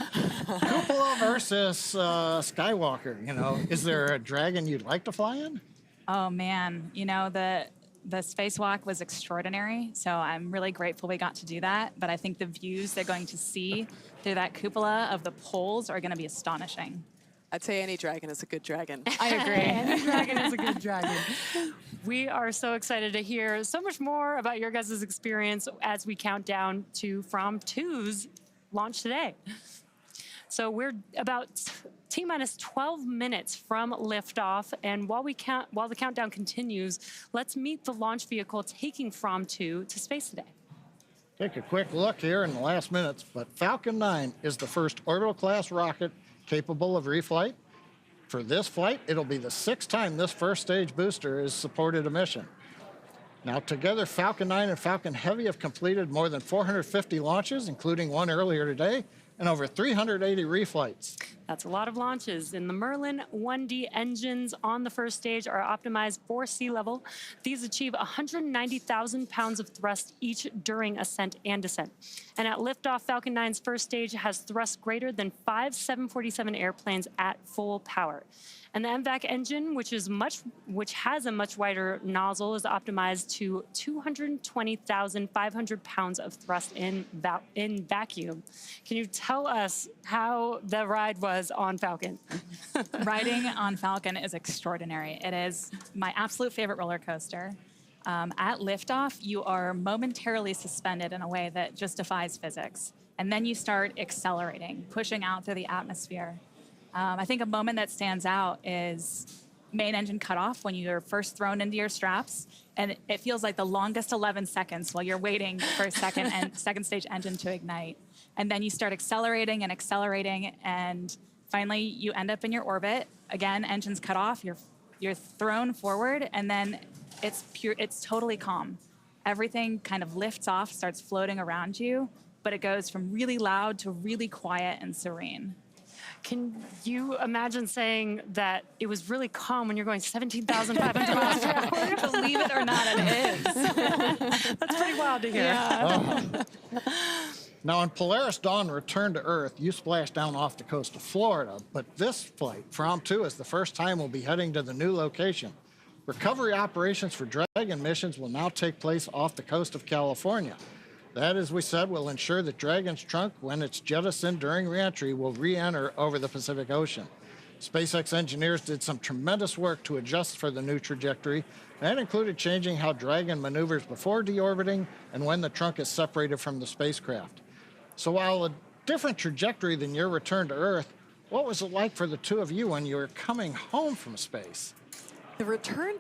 Cupola versus Skywalker, is there a Dragon you'd like to fly in? Oh, man. The spacewalk was extraordinary, so I'm really grateful we got to do that. But I think the views they're going to see through that cupola of the poles are going to be astonishing. I'd say any Dragon is a good Dragon. I agree. Any Dragon is a good Dragon. We are so excited to hear so much more about your guys' experience as we count down to Fram2's launch today. So we're about T-minus 12 minutes from liftoff, and while the countdown continues, let's meet the launch vehicle taking Fram2 to space today. Take a quick look here in the last minutes, but Falcon 9 is the first orbital-class rocket capable of reflight. For this flight, it'll be the 6th time this first-stage booster has supported a mission. Now, together, Falcon 9 and Falcon Heavy have completed more than 450 launches, including one earlier today, and over 380 reflights. That's a lot of launches. And the Merlin 1D engines on the first stage are optimized for sea level. These achieve 190,000 pounds of thrust each during ascent and descent. And at liftoff, Falcon 9's first stage has thrust greater than 5 747 airplanes at full power. And the MVAC engine, which has a much wider nozzle, is optimized to 220,500 pounds of thrust in vacuum. Can you tell us how the ride was on Falcon? Riding on Falcon is extraordinary. It is my absolute favorite roller coaster. At liftoff, you are momentarily suspended in a way that just defies physics. And then you start accelerating, pushing out through the atmosphere. I think a moment that stands out is main engine cutoff when you're first thrown into your straps, and it feels like the longest 11 seconds while you're waiting for a second stage engine to ignite. And then you start accelerating, and finally you end up in your orbit. Again, engines cut off, you're thrown forward, and then it's totally calm. Everything kind of lifts off, starts floating around you, but it goes from really loud to really quiet and serene. Can you imagine saying that it was really calm when you're going 17,500 miles per hour? Believe it or not, it is. That's pretty wild to hear. Yeah. Now, when Polaris Dawn returned to Earth, you splashed down off the coast of Florida, but this flight, Fram2, is the first time we'll be heading to the new location. Recovery operations for Dragon missions will now take place off the coast of California. That, as we said, will ensure that Dragon's trunk, when it's jettisoned during reentry, will re-enter over the Pacific Ocean. SpaceX engineers did some tremendous work to adjust for the new trajectory. That included changing how Dragon maneuvers before deorbiting and when the trunk is separated from the spacecraft. So while a different trajectory than your return to Earth, what was it like for the two of you when you were coming home from space? The return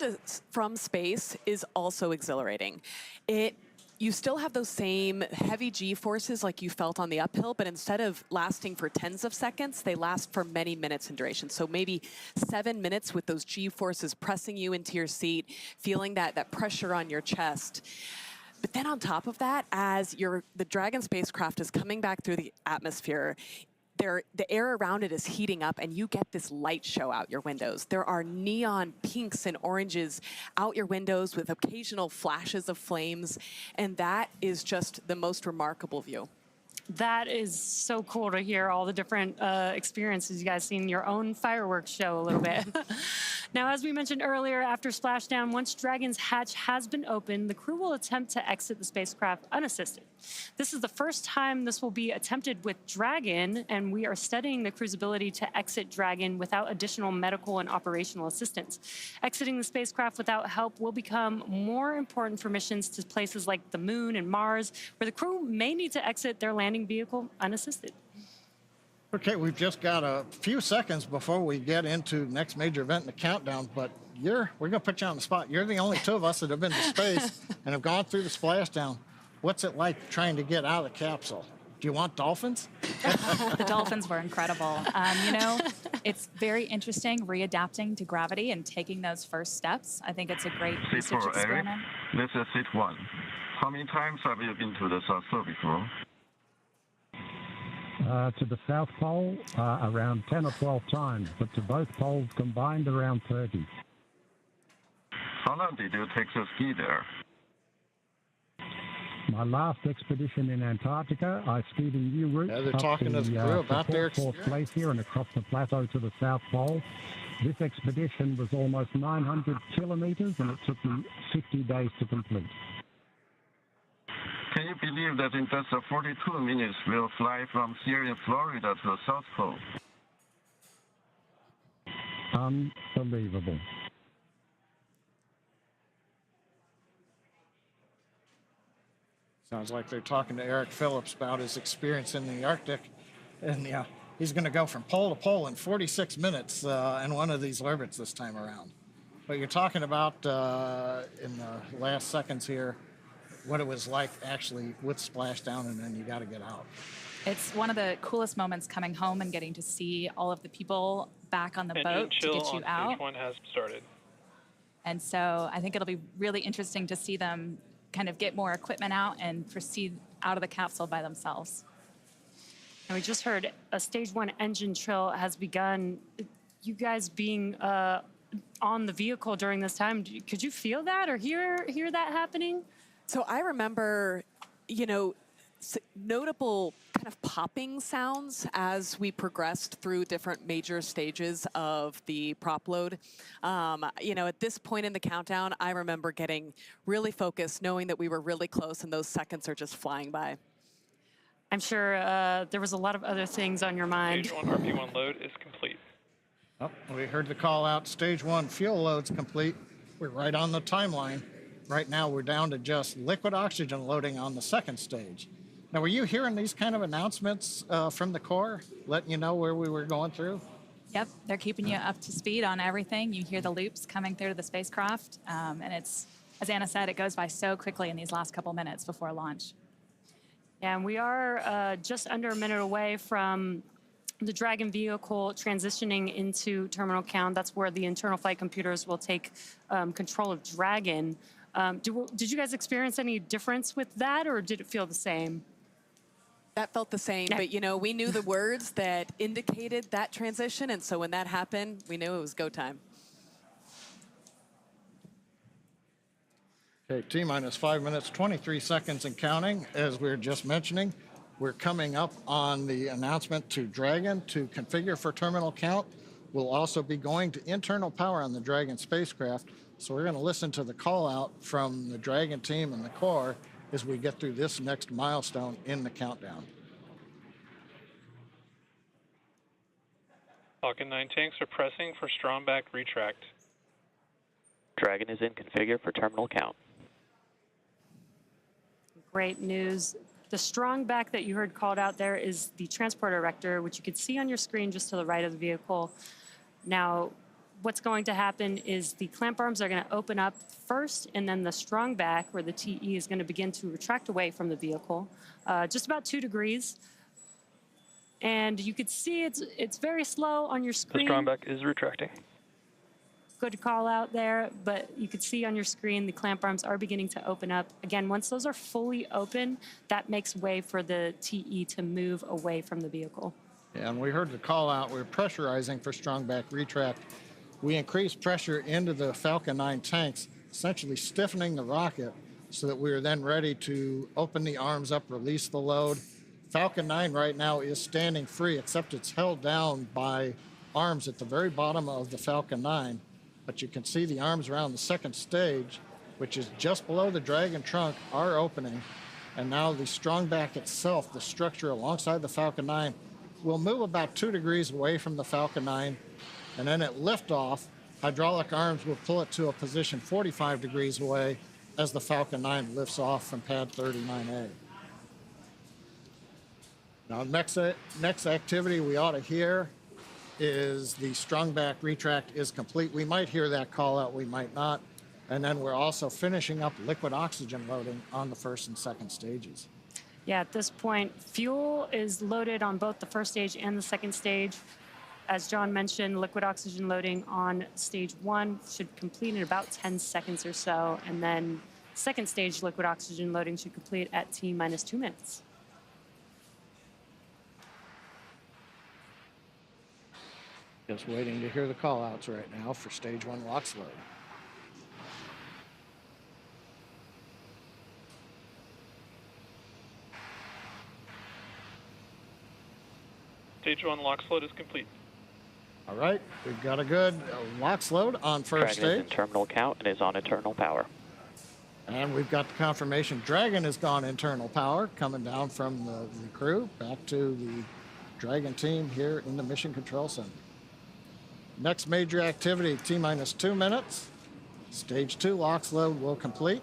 from space is also exhilarating. You still have those same heavy G-forces like you felt on the uphill, but instead of lasting for tens of seconds, they last for many minutes in duration. So maybe 7 minutes with those G-forces pressing you into your seat, feeling that pressure on your chest. But then on top of that, as the Dragon spacecraft is coming back through the atmosphere, the air around it is heating up, and you get this light show out your windows. There are neon pinks and oranges out your windows with occasional flashes of flames, and that is just the most remarkable view. That is so cool to hear all the different experiences you guys seen, your own fireworks show a little bit. Now, as we mentioned earlier, after splashdown, once Dragon's hatch has been opened, the crew will attempt to exit the spacecraft unassisted. This is the first time this will be attempted with Dragon, and we are studying the crew's ability to exit Dragon without additional medical and operational assistance. Exiting the spacecraft without help will become more important for missions to places like the Moon and Mars, where the crew may need to exit their landing vehicle unassisted. Okay, we've just got a few seconds before we get into the next major event in the countdown, but we're going to put you on the spot. You're the only two of us that have been to space and have gone through the splashdown. What's it like trying to get out of the capsule? Do you want dolphins? The dolphins were incredible. It's very interesting readapting to gravity and taking those first steps. I think it's a great research experiment. This is seat 1. How many times have you been to the South Pole before? To the South Pole, around 10 or 12 times, but to both poles combined, around 30. How long did you take to ski there? My last expedition in Antarctica, I skied a new route they're up talking to the crew about their Fourth Glacier and across the plateau to the South Pole. This expedition was almost 900 kilometers, and it took me 50 days to complete. Can you believe that in just 42 minutes we'll fly from here in Florida to the South Pole? Unbelievable. Sounds like they're talking to Eric Phillips about his experience in the Arctic. And yeah, he's going to go from pole to pole in 46 minutes in one of these orbits this time around. But you're talking about, in the last seconds here, what it was like actually with splashdown, and then you got to get out. It's one of the coolest moments coming home and getting to see all of the people back on the boat to get you out. Stage 1 has started. And so I think it'll be really interesting to see them kind of get more equipment out and proceed out of the capsule by themselves. And we just heard a stage 1 engine trill has begun. You guys being on the vehicle during this time, could you feel that or hear that happening? So I remember, notable kind of popping sounds as we progressed through different major stages of the prop load. At this point in the countdown, I remember getting really focused, knowing that we were really close and those seconds are just flying by. I'm sure there was a lot of other things on your mind. Stage 1 RP1 load is complete. Oh, we heard the call out. Stage 1 fuel load's complete. We're right on the timeline. Right now, we're down to just liquid oxygen loading on the second stage. Now, were you hearing these kind of announcements from the Corps, letting you know where we were going through? Yep, they're keeping you up to speed on everything. You hear the loops coming through the spacecraft, and it's, as Anna said, it goes by so quickly in these last couple minutes before launch. Yeah, and we are just under a minute away from the Dragon vehicle transitioning into terminal count. That's where the internal flight computers will take control of Dragon. Did you guys experience any difference with that, or did it feel the same? That felt the same, but you know, we knew the words that indicated that transition, and so when that happened, we knew it was go time. Okay, T-minus 5 minutes, 23 seconds and counting. As we were just mentioning, we're coming up on the announcement to Dragon to configure for terminal count. We'll also be going to internal power on the Dragon spacecraft, so we're going to listen to the call out from the Dragon team and the core as we get through this next milestone in the countdown. Falcon 9 tanks are pressing for strong back retract. Dragon is in configure for terminal count. Great news. The strong back that you heard called out there is the transporter erector, which you can see on your screen just to the right of the vehicle. Now, what's going to happen is the clamp arms are going to open up first, and then the strong back, where the TE is going to begin to retract away from the vehicle, just about 2 degrees. And you can see it's very slow on your screen. The strong back is retracting. Good call out there, but you can see on your screen the clamp arms are beginning to open up. Again, once those are fully open, that makes way for the TE to move away from the vehicle. Yeah, and we heard the call out. We're pressurizing for strong back retract. We increased pressure into the Falcon 9 tanks, essentially stiffening the rocket so that we are then ready to open the arms up, release the load. Falcon 9 right now is standing free, except it's held down by arms at the very bottom of the Falcon 9. But you can see the arms around the second stage, which is just below the Dragon trunk, are opening. And now the strong back itself, the structure alongside the Falcon 9, will move about 2 degrees away from the Falcon 9. And then at liftoff, hydraulic arms will pull it to a position 45 degrees away as the Falcon 9 lifts off from pad 39A. Now, next activity we ought to hear is the strong back retract is complete. We might hear that call out, we might not. And then we're also finishing up liquid oxygen loading on the first and second stages. Yeah, at this point, fuel is loaded on both the first stage and the second stage. As John mentioned, liquid oxygen loading on stage 1 should complete in about 10 seconds or so. And then second stage liquid oxygen loading should complete at T-minus 2 minutes. Just waiting to hear the call outs right now for stage 1 LOX load. Stage 1 LOX load is complete. All right, we've got a good LOX load on first Dragon is stage. in terminal count and is on internal power. And we've got the confirmation Dragon has gone internal power, coming down from the crew back to the Dragon team here in the Mission Control Center. Next major activity, T-minus 2 minutes. Stage 2 LOX load will complete,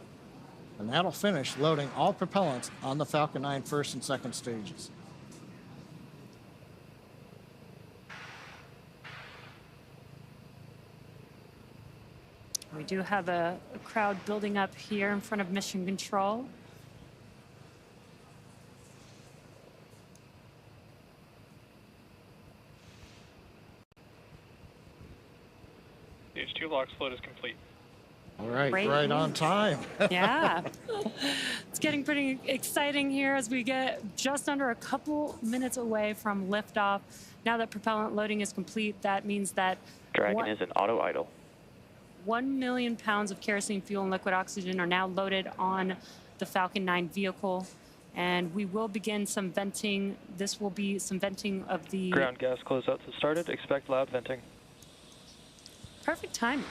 and that'll finish loading all propellants on the Falcon 9 first and second stages. We do have a crowd building up here in front of Mission Control. Stage 2 LOX load is complete. All right, Great right news. on time. Yeah. It's getting pretty exciting here as we get just under a couple minutes away from liftoff. Now that propellant loading is complete, that means that Dragon is in auto idle. 1 million pounds of kerosene fuel and liquid oxygen are now loaded on the Falcon 9 vehicle. And we will begin some venting. This will be some venting of the... Ground gas closeouts have started. Expect loud venting. Perfect timing.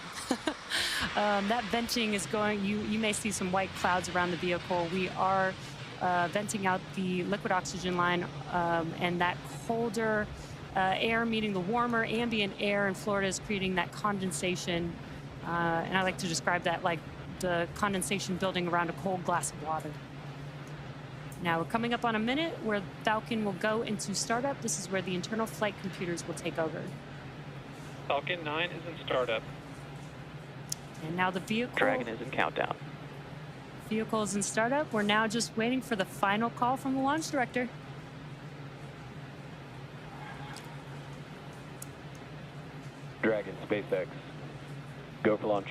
That venting is going, you may see some white clouds around the vehicle. We are venting out the liquid oxygen line, and that colder air meeting the warmer ambient air in Florida is creating that condensation. And I like to describe that like the condensation building around a cold glass of water. Now we're coming up on a minute where Falcon will go into startup. This is where the internal flight computers will take over. Falcon 9 is in startup. And now the vehicle. Dragon is in countdown. Vehicle is in startup. We're now just waiting for the final call from the launch director. Dragon, SpaceX, go for launch.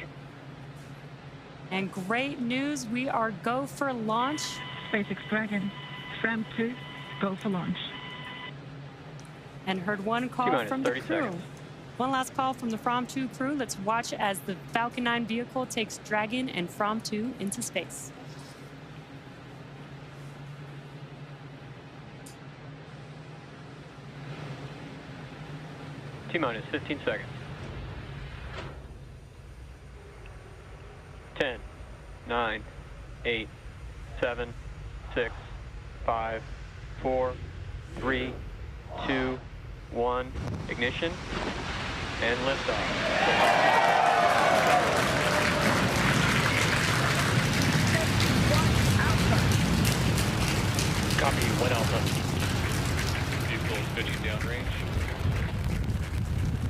And great news, we are go for launch. SpaceX Dragon, Fram2, go for launch. And heard one call from the crew. Seconds. One last call from the Fram2 crew. Let's watch as the Falcon 9 vehicle takes Dragon and Fram2 into space. T-minus 15 seconds. 10, 9, 8, 7, 6, 5, 4, 3, 2, 1. Ignition and liftoff. Copy, 1 Alpha. Vehicle is pitching downrange.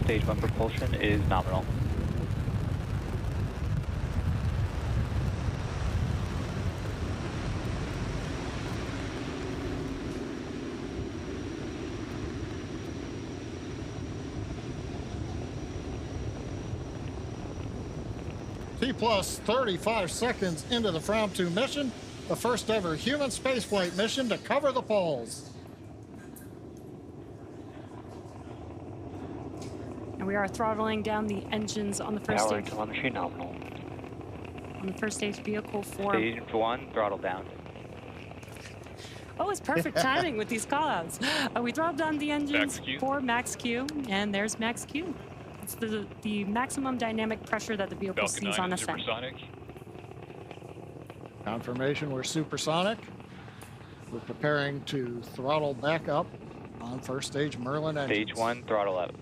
Stage 1 propulsion is nominal. T plus 35 seconds into the Fram2 mission, the first ever human spaceflight mission to cover the poles. And we are throttling down the engines on the first Power stage. telemetry nominal. On the first stage vehicle for. Stage 1, throttle down. Oh, it's perfect timing with these callouts. We throttled down the engines for max Q, and there's max Q. It's the maximum dynamic pressure that the vehicle Falcon sees 9 on is ascent. supersonic. Confirmation we're supersonic. We're preparing to throttle back up on first stage Merlin engines. Stage 1, throttle up.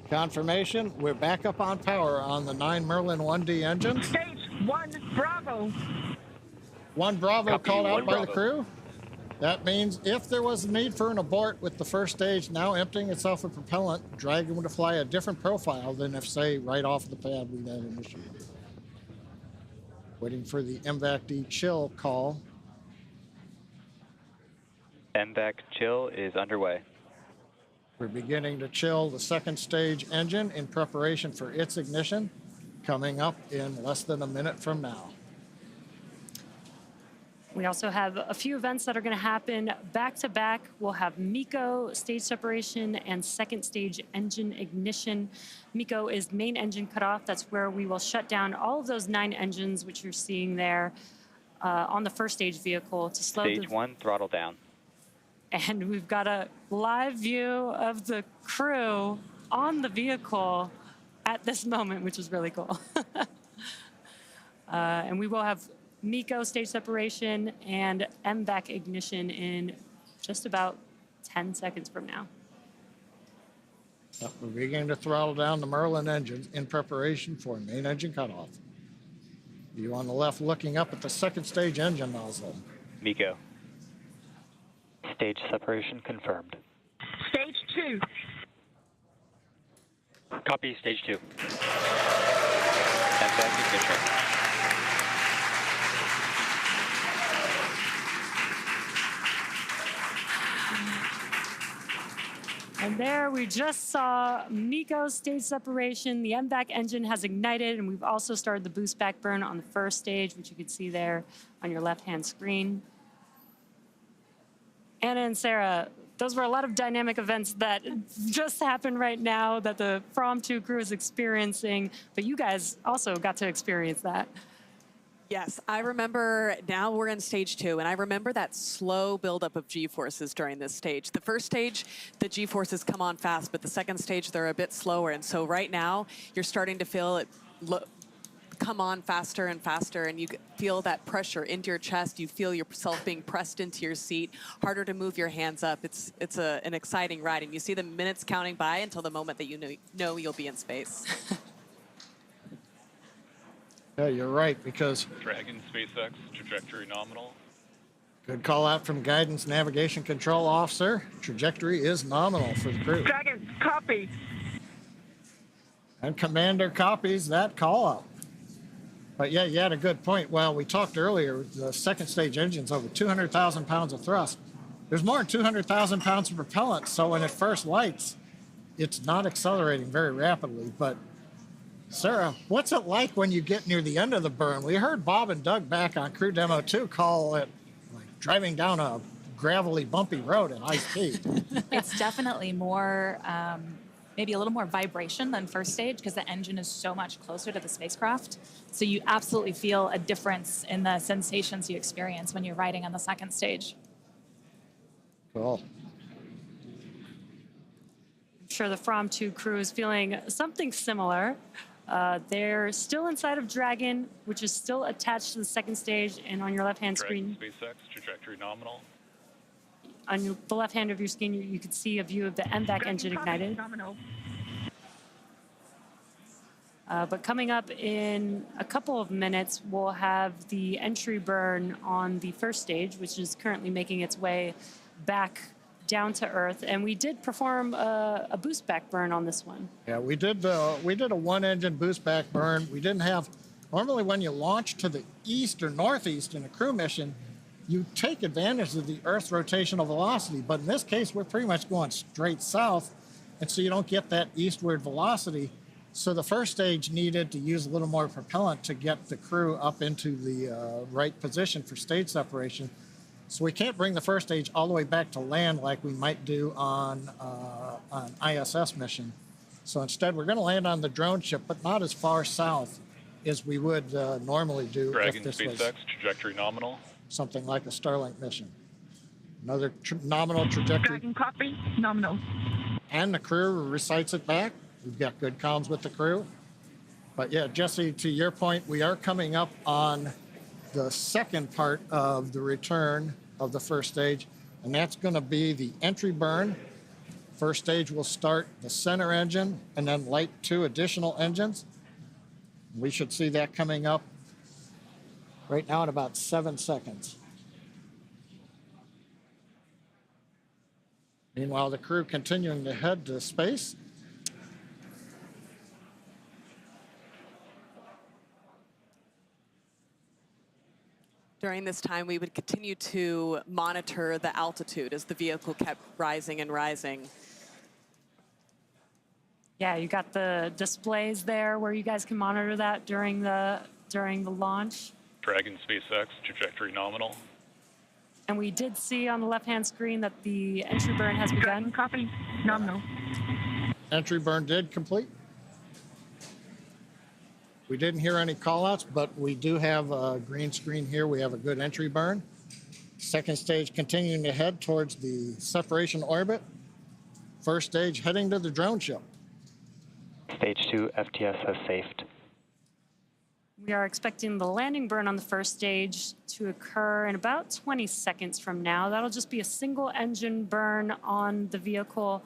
Confirmation we're back up on power on the 9 Merlin 1D engines. Stage 1, Bravo. 1 Bravo Copy, called out 1 by Bravo. the crew. That means if there was a need for an abort with the first stage now emptying itself of propellant, Dragon would fly a different profile than if, say, right off the pad we had initiated. Waiting for the MVAC-D chill call. MVAC chill is underway. We're beginning to chill the second stage engine in preparation for its ignition, coming up in less than a minute from now. We also have a few events that are going to happen back to back. We'll have MECO stage separation and second stage engine ignition. MECO is main engine cutoff. That's where we will shut down all of those 9 engines, which you're seeing there on the first stage vehicle to slow Stage 1, throttle down. And we've got a live view of the crew on the vehicle at this moment, which is really cool. And we will have MECO stage separation and MVAC ignition in just about 10 seconds from now. We're beginning to throttle down the Merlin engines in preparation for main engine cutoff. You on the left looking up at the second stage engine nozzle. MECO. Stage separation confirmed. Stage 2. Copy, stage 2. MVAC ignition. And there we just saw MECO stage separation. The MVAC engine has ignited, and we've also started the boost back burn on the first stage, which you can see there on your left-hand screen. Anna and Sarah, those were a lot of dynamic events that just happened right now that the Fram2 crew is experiencing, but you guys also got to experience that. Yes, I remember now we're in stage 2, and I remember that slow buildup of G-forces during this stage. The first stage, the G-forces come on fast, but the second stage, they're a bit slower. And so right now, you're starting to feel it come on faster and faster, and you feel that pressure into your chest. You feel yourself being pressed into your seat, harder to move your hands up. It's an exciting ride, and you see the minutes counting by until the moment that you know you'll be in space. Yeah, you're right, because Dragon, SpaceX, trajectory nominal. good call out from Guidance Navigation Control Officer. Trajectory is nominal for the crew. Dragon, copy. And Commander copies that call out. But yeah, you had a good point. Well, we talked earlier, the second stage engine's over 200,000 pounds of thrust. There's more than 200,000 pounds of propellant, so when it first lights, it's not accelerating very rapidly. But Sarah, what's it like when you get near the end of the burn? We heard Bob and Doug back on Crew Demo 2 call it like driving down a gravelly, bumpy road at high speed. It's definitely more, maybe a little more vibration than first stage because the engine is so much closer to the spacecraft. So you absolutely feel a difference in the sensations you experience when you're riding on the second stage. Cool. I'm sure the Fram2 crew is feeling something similar. They're still inside of Dragon, which is still attached to the second stage, and on your left-hand screen. SpaceX, trajectory nominal. On the left hand of your screen, you can see a view of the MVAC engine ignited. But coming up in a couple of minutes, we'll have the entry burn on the first stage, which is currently making its way back down to Earth. And we did perform a boost back burn on this one. Yeah, we did a one-engine boost back burn. We didn't have, normally when you launch to the east or northeast in a crew mission, you take advantage of the Earth's rotational velocity. But in this case, we're pretty much going straight south, and so you don't get that eastward velocity. So the first stage needed to use a little more propellant to get the crew up into the right position for stage separation. So we can't bring the first stage all the way back to land like we might do on an ISS mission. So instead, we're going to land on the drone ship, but not as far south as we would normally do Dragon, if this SpaceX, was trajectory nominal. something like a Starlink mission. Another nominal trajectory. Dragon copy, nominal. And the crew recites it back. We've got good comms with the crew. But yeah, Jesse, to your point, we are coming up on the second part of the return of the first stage, and that's going to be the entry burn. First stage will start the center engine and then light 2 additional engines. We should see that coming up right now in about 7 seconds. Meanwhile, the crew continuing to head to space. During this time, we would continue to monitor the altitude as the vehicle kept rising and rising. Yeah, you got the displays there where you guys can monitor that during the launch. Dragon, SpaceX, trajectory nominal. And we did see on the left-hand screen that the entry burn has begun. Copy, nominal. Entry burn did complete. We didn't hear any callouts, but we do have a green screen here. We have a good entry burn. Second stage continuing to head towards the separation orbit. First stage heading to the drone ship. Stage 2, FTS has safed. We are expecting the landing burn on the first stage to occur in about 20 seconds from now. That'll just be a single engine burn on the vehicle.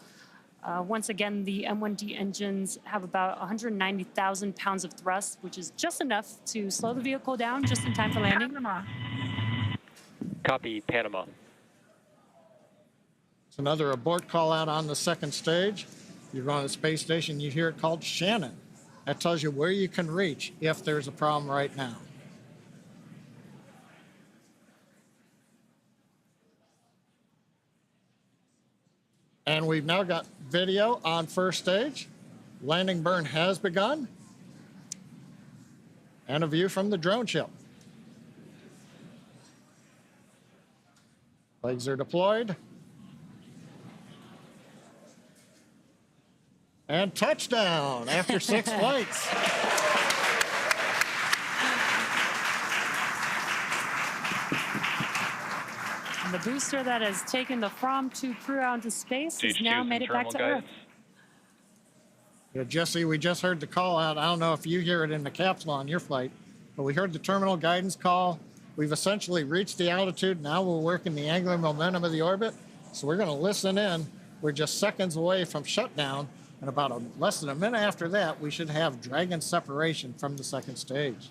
Once again, the M1D engines have about 190,000 pounds of thrust, which is just enough to slow the vehicle down just in time for landing. Panama. Copy, Panama. It's another abort call out on the second stage. You're on the space station, you hear it called Shannon. That tells you where you can reach if there's a problem right now. And we've now got video on first stage. Landing burn has begun. And a view from the drone ship. Legs are deployed. And touchdown after 6 flights. And the booster that has taken the Fram2 crew out into space has now made it back to Earth. Yeah, Jesse, we just heard the call out. I don't know if you hear it in the capsule on your flight, but we heard the terminal guidance call. We've essentially reached the altitude. Now we're working the angular momentum of the orbit. So we're going to listen in. We're just seconds away from shutdown. And about less than a minute after that, we should have Dragon separation from the second stage.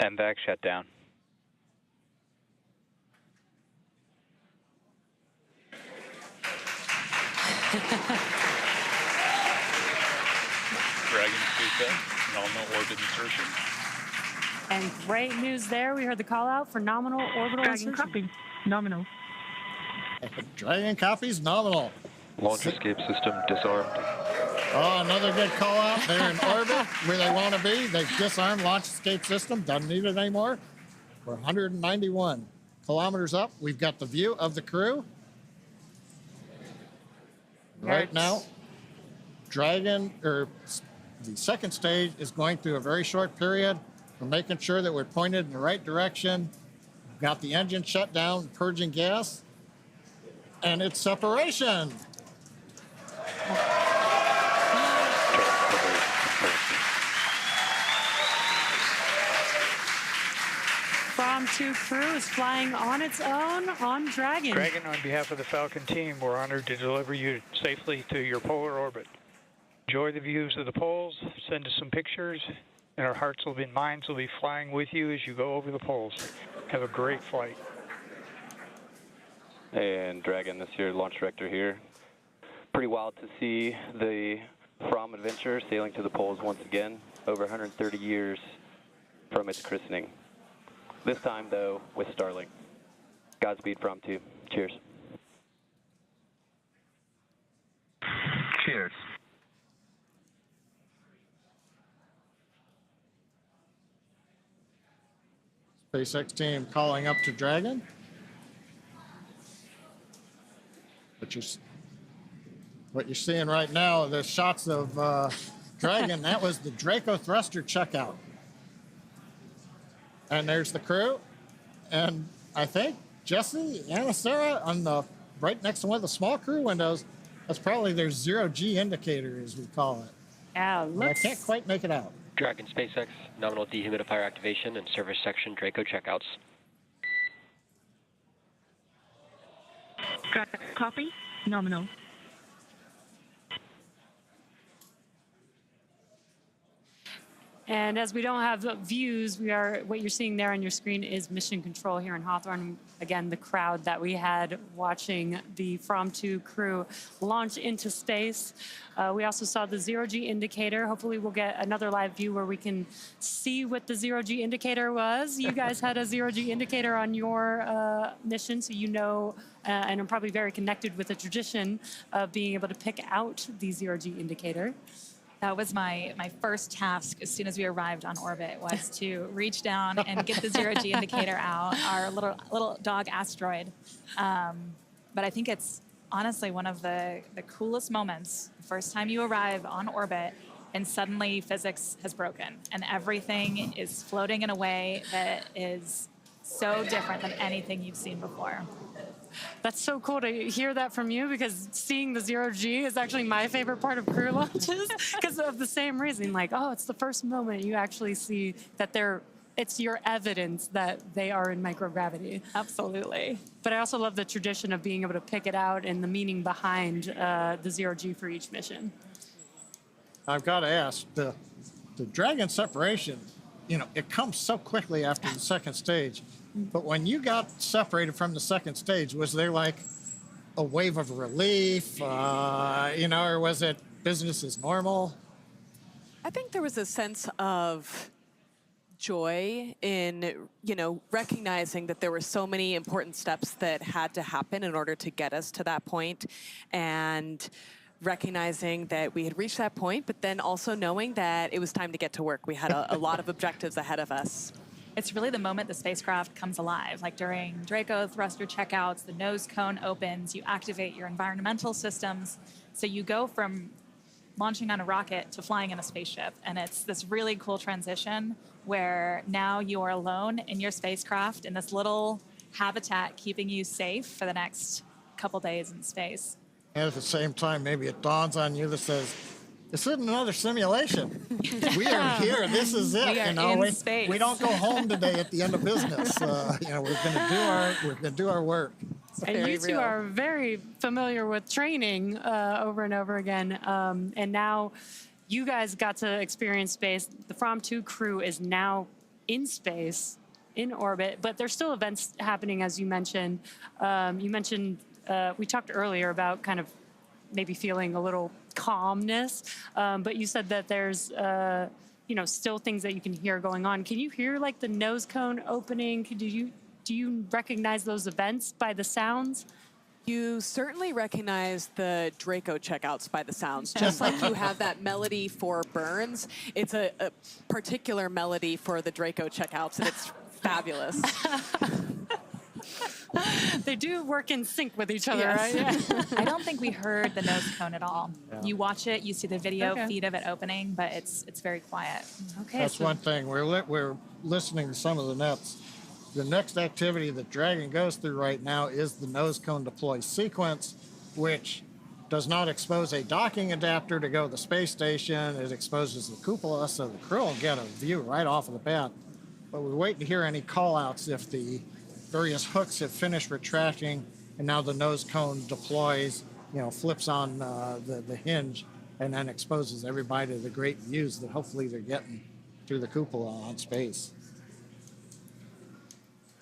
MVAC shut down. Dragon SpaceX, nominal orbit insertion. And great news there. We heard the call out for nominal orbital Dragon insertion. copy. Nominal. Dragon copies nominal. Launch escape system disarmed. Oh, another good call out. They're in orbit where they want to be. They've disarmed launch escape system. Doesn't need it anymore. We're 191 kilometers up. We've got the view of the crew. Right now, Dragon, or the second stage, is going through a very short period. We're making sure that we're pointed in the right direction. We've got the engine shut down, purging gas, and it's separation. Fram2 crew is flying on its own on Dragon. Dragon, on behalf of the Falcon team, we're honored to deliver you safely to your polar orbit. Enjoy the views of the poles, send us some pictures, and our hearts and minds will be flying with you as you go over the poles. Have a great flight. And Dragon, this is your launch director here. Pretty wild to see the Fram adventure sailing to the poles once again, over 130 years from its christening. This time, though, with Starlink. Godspeed, Fram2. Cheers. Cheers. SpaceX team calling up to Dragon. What you're seeing right now, the shots of Dragon, that was the Draco thruster checkout. And there's the crew. And I think Jesse and Sarah on the right next to one of the small crew windows, that's probably their zero-G indicator, as we call it. Yeah, I can't quite make it out. Dragon SpaceX, nominal dehumidifier activation and service section Draco checkouts. Dragon copy. Nominal. And as we don't have views, what you're seeing there on your screen is mission control here in Hawthorne. Again, the crowd that we had watching the Fram2 crew launch into space. We also saw the zero-G indicator. Hopefully we'll get another live view where we can see what the zero-G indicator was. You guys had a zero-G indicator on your mission, so you know, and I'm probably very connected with the tradition of being able to pick out the zero-G indicator. That was my first task as soon as we arrived on orbit, was to reach down and get the zero-G indicator out, our little dog asteroid. But I think it's honestly one of the coolest moments, the first time you arrive on orbit and suddenly physics has broken and everything is floating in a way that is so different than anything you've seen before. That's so cool to hear that from you, because seeing the zero-G is actually my favorite part of crew launches because of the same reason. Like, oh, it's the first moment you actually see that it's your evidence that they are in microgravity. Absolutely. But I also love the tradition of being able to pick it out and the meaning behind the zero-G for each mission. I've got to ask, the Dragon separation, it comes so quickly after the second stage. But when you got separated from the second stage, was there like a wave of relief, or was it business as normal? I think there was a sense of joy in, recognizing that there were so many important steps that had to happen in order to get us to that point, and recognizing that we had reached that point, but then also knowing that it was time to get to work. We had a lot of objectives ahead of us. It's really the moment the spacecraft comes alive. Like during Draco thruster checkouts, the nose cone opens, you activate your environmental systems. So you go from launching on a rocket to flying in a spaceship. And it's this really cool transition where now you are alone in your spacecraft in this little habitat keeping you safe for the next couple days in space. And at the same time, maybe it dawns on you that says, this isn't another simulation. We are here. This is it. We are in space. We don't go home today at the end of business. We're going to do our work. And you two are very familiar with training over and over again. And now you guys got to experience space. The Fram2 crew is now in space, in orbit, but there's still events happening, as you mentioned. We talked earlier about kind of maybe feeling a little calmness, but you said that there's still things that you can hear going on. Can you hear like the nose cone opening? Do you recognize those events by the sounds? You certainly recognize the Draco checkouts by the sounds. Just like you have that melody for Burns, it's a particular melody for the Draco checkouts, and it's fabulous. They do work in sync with each other, Yes. right? I don't think we heard the nose cone at all. Yeah. You watch it, you see the video Okay. feed of it opening, but it's very quiet. Okay. That's one thing. We're listening to some of the nets. The next activity that Dragon goes through right now is the nose cone deploy sequence, which does not expose a docking adapter to go to the space station. It exposes the cupola, so the crew will get a view right off of the bat. But we're waiting to hear any call-outs if the various hooks have finished retracting, and now the nose cone deploys, flips on the hinge, and then exposes everybody to the great views that hopefully they're getting through the cupola on space.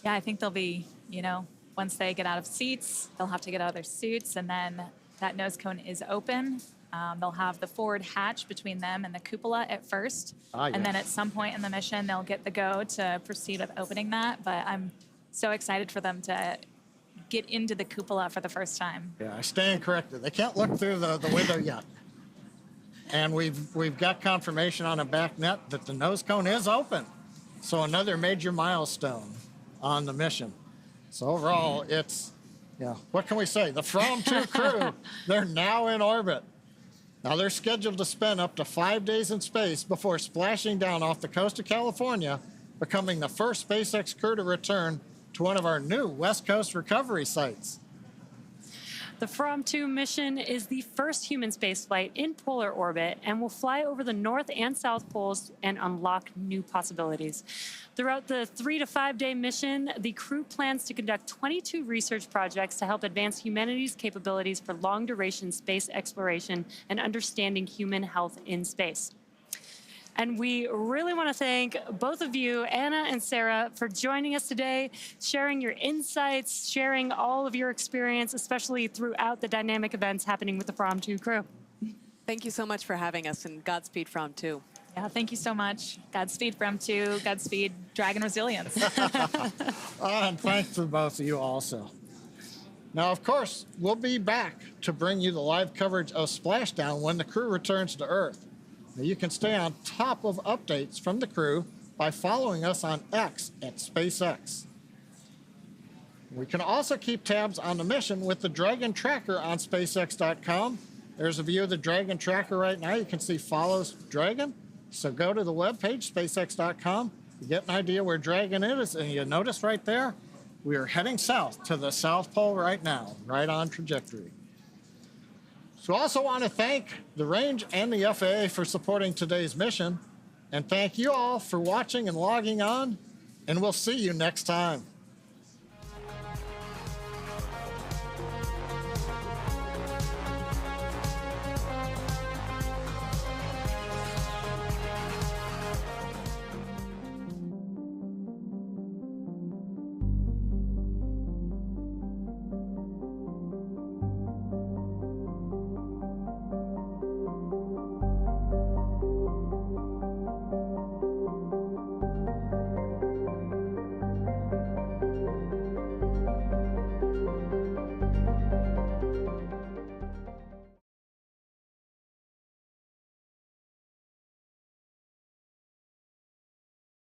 Yeah, I think they'll be, once they get out of seats, they'll have to get out of their suits, and then that nose cone is open. They'll have the forward hatch between them and the cupola at first. And then at some point in the mission, they'll get the go to proceed with opening that. But I'm so excited for them to get into the cupola for the first time. Yeah, I stand corrected. They can't look through the window yet. And we've got confirmation on a back net that the nose cone is open. So another major milestone on the mission. So overall, it's, what can we say? The Fram2 crew, they're now in orbit. Now they're scheduled to spend up to 5 days in space before splashing down off the coast of California, becoming the first SpaceX crew to return to one of our new West Coast recovery sites. The Fram2 mission is the first human spaceflight in polar orbit and will fly over the North and South Poles and unlock new possibilities. Throughout the 3 to 5 day mission, the crew plans to conduct 22 research projects to help advance humanity's capabilities for long-duration space exploration and understanding human health in space. And we really want to thank both of you, Anna and Sarah, for joining us today, sharing your insights, sharing all of your experience, especially throughout the dynamic events happening with the Fram2 crew. Thank you so much for having us, and Godspeed Fram2. Yeah, thank you so much. Godspeed Fram2, Godspeed Dragon Resilience. And thanks to both of you also. Now, of course, we'll be back to bring you the live coverage of Splashdown when the crew returns to Earth. Now, you can stay on top of updates from the crew by following us on X at SpaceX. We can also keep tabs on the mission with the Dragon Tracker on SpaceX.com. There's a view of the Dragon Tracker right now. You can see follows Dragon. So go to the webpage, SpaceX.com. You get an idea where Dragon is, and you notice right there, we are heading south to the South Pole right now, right on trajectory. So I also want to thank the Range and the FAA for supporting today's mission. And thank you all for watching and logging on. And we'll see you next time.